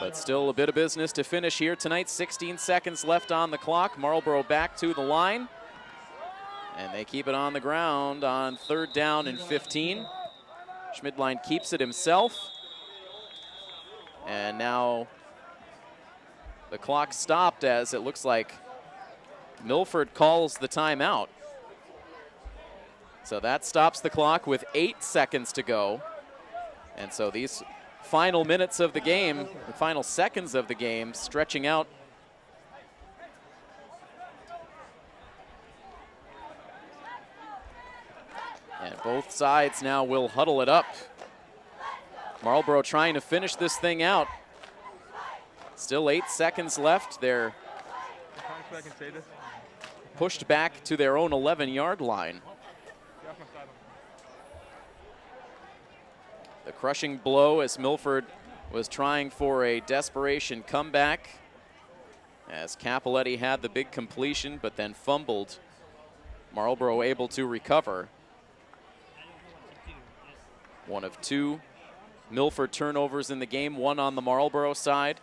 But still a bit of business to finish here tonight. 16 seconds left on the clock. Marlborough back to the line. And they keep it on the ground on 3rd down and 15. Schmidline keeps it himself. And now the clock stopped as it looks like Milford calls the timeout. So that stops the clock with 8 seconds to go. And so these final minutes of the game, the final seconds of the game, stretching out. And both sides now will huddle it up. Marlborough trying to finish this thing out. Still 8 seconds left. They're pushed back to their own 11-yard line. The crushing blow as Milford was trying for a desperation comeback, as Capoletti had the big completion but then fumbled. Marlborough able to recover. One of 2 Milford turnovers in the game, 1 on the Marlborough side.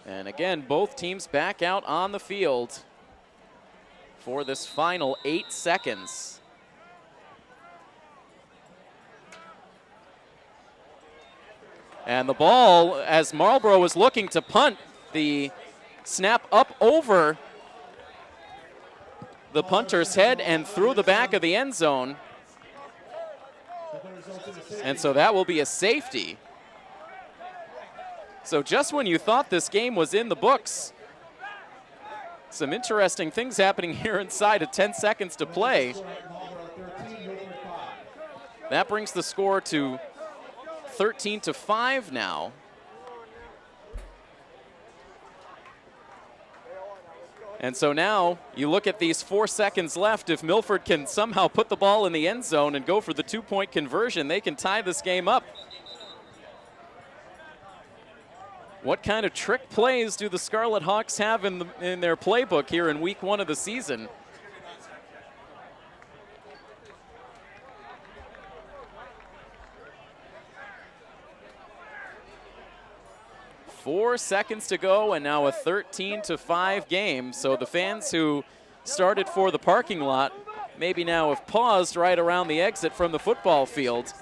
And again, both teams back out on the field for this final 8 seconds. And the ball, as Marlborough was looking to punt, the snap up over the punter's head and through the back of the end zone. And so that will be a safety. So just when you thought this game was in the books, some interesting things happening here inside of 10 seconds to play. That brings the score to 13-5 now. And so now you look at these 4 seconds left. If Milford can somehow put the ball in the end zone and go for the 2-point conversion, they can tie this game up. What kind of trick plays do the Scarlet Hawks have in their playbook here in week 1 of the season? Four seconds to go, and now a 13-5 game. So the fans who started for the parking lot maybe now have paused right around the exit from the football field.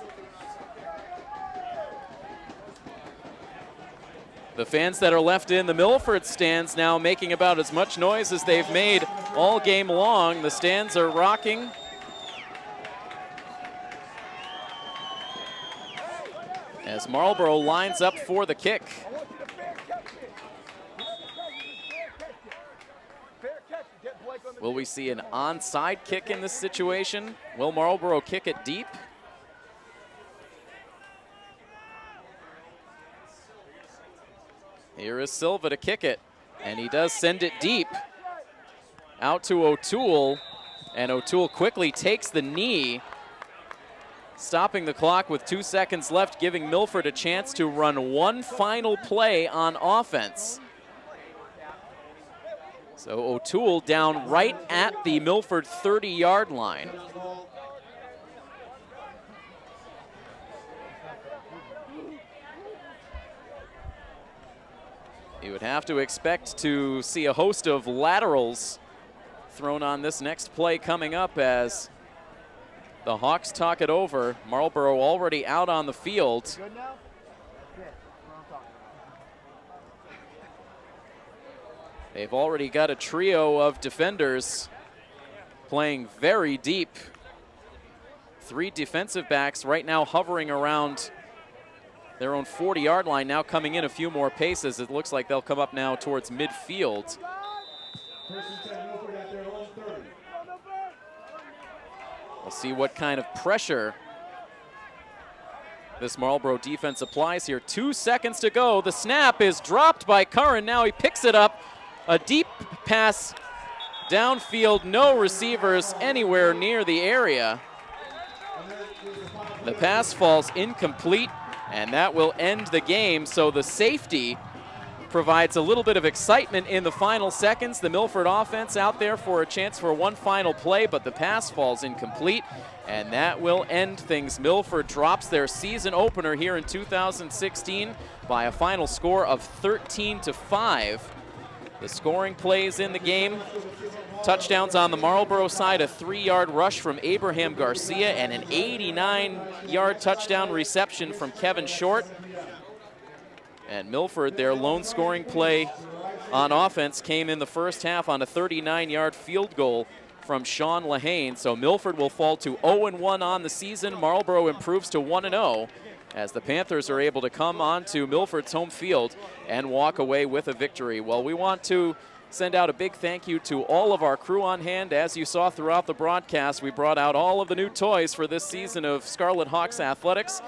The fans that are left in the Milford stands now making about as much noise as they've made all game long. The stands are rocking. As Marlborough lines up for the kick. Will we see an onside kick in this situation? Will Marlborough kick it deep? Here is Silva to kick it, and he does send it deep out to O'Toole, and O'Toole quickly takes the knee, stopping the clock with 2 seconds left, giving Milford a chance to run one final play on offense. So O'Toole down right at the Milford 30-yard line. You would have to expect to see a host of laterals thrown on this next play coming up as the Hawks talk it over. Marlborough already out on the field. They've already got a trio of defenders playing very deep. 3 defensive backs right now hovering around their own 40-yard line, now coming in a few more paces. It looks like they'll come up now towards midfield. We'll see what kind of pressure this Marlborough defense applies here. 2 seconds to go. The snap is dropped by Curran. Now he picks it up. A deep pass downfield. No receivers anywhere near the area. The pass falls incomplete, and that will end the game. So the safety provides a little bit of excitement in the final seconds. The Milford offense out there for a chance for one final play, but the pass falls incomplete, and that will end things. Milford drops their season opener here in 2016 by a final score of 13-5. The scoring plays in the game. Touchdowns on the Marlborough side, a 3-yard rush from Abraham Garcia and an 89-yard touchdown reception from Kevin Short. And Milford, their lone scoring play on offense came in the first half on a 39-yard field goal from Sean Lehane. So Milford will fall to 0-1 on the season. Marlborough improves to 1-0 as the Panthers are able to come onto Milford's home field and walk away with a victory. Well, we want to send out a big thank you to all of our crew on hand. As you saw throughout the broadcast, we brought out all of the new toys for this season of Scarlet Hawks athletics.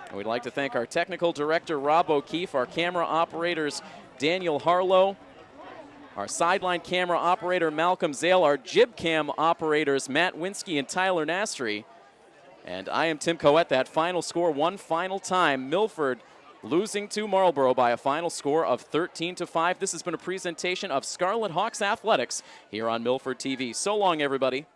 And we'd like to thank our technical director, Rob O'Keefe, our camera operators, Daniel Harlow, our sideline camera operator, Malcolm Zale, our jib cam operators, Matt Winsky and Tyler Nastry. And I am Tim Coette. That final score one final time. Milford losing to Marlborough by a final score of 13-5. This has been a presentation of Scarlet Hawks Athletics here on Milford TV. So long, everybody.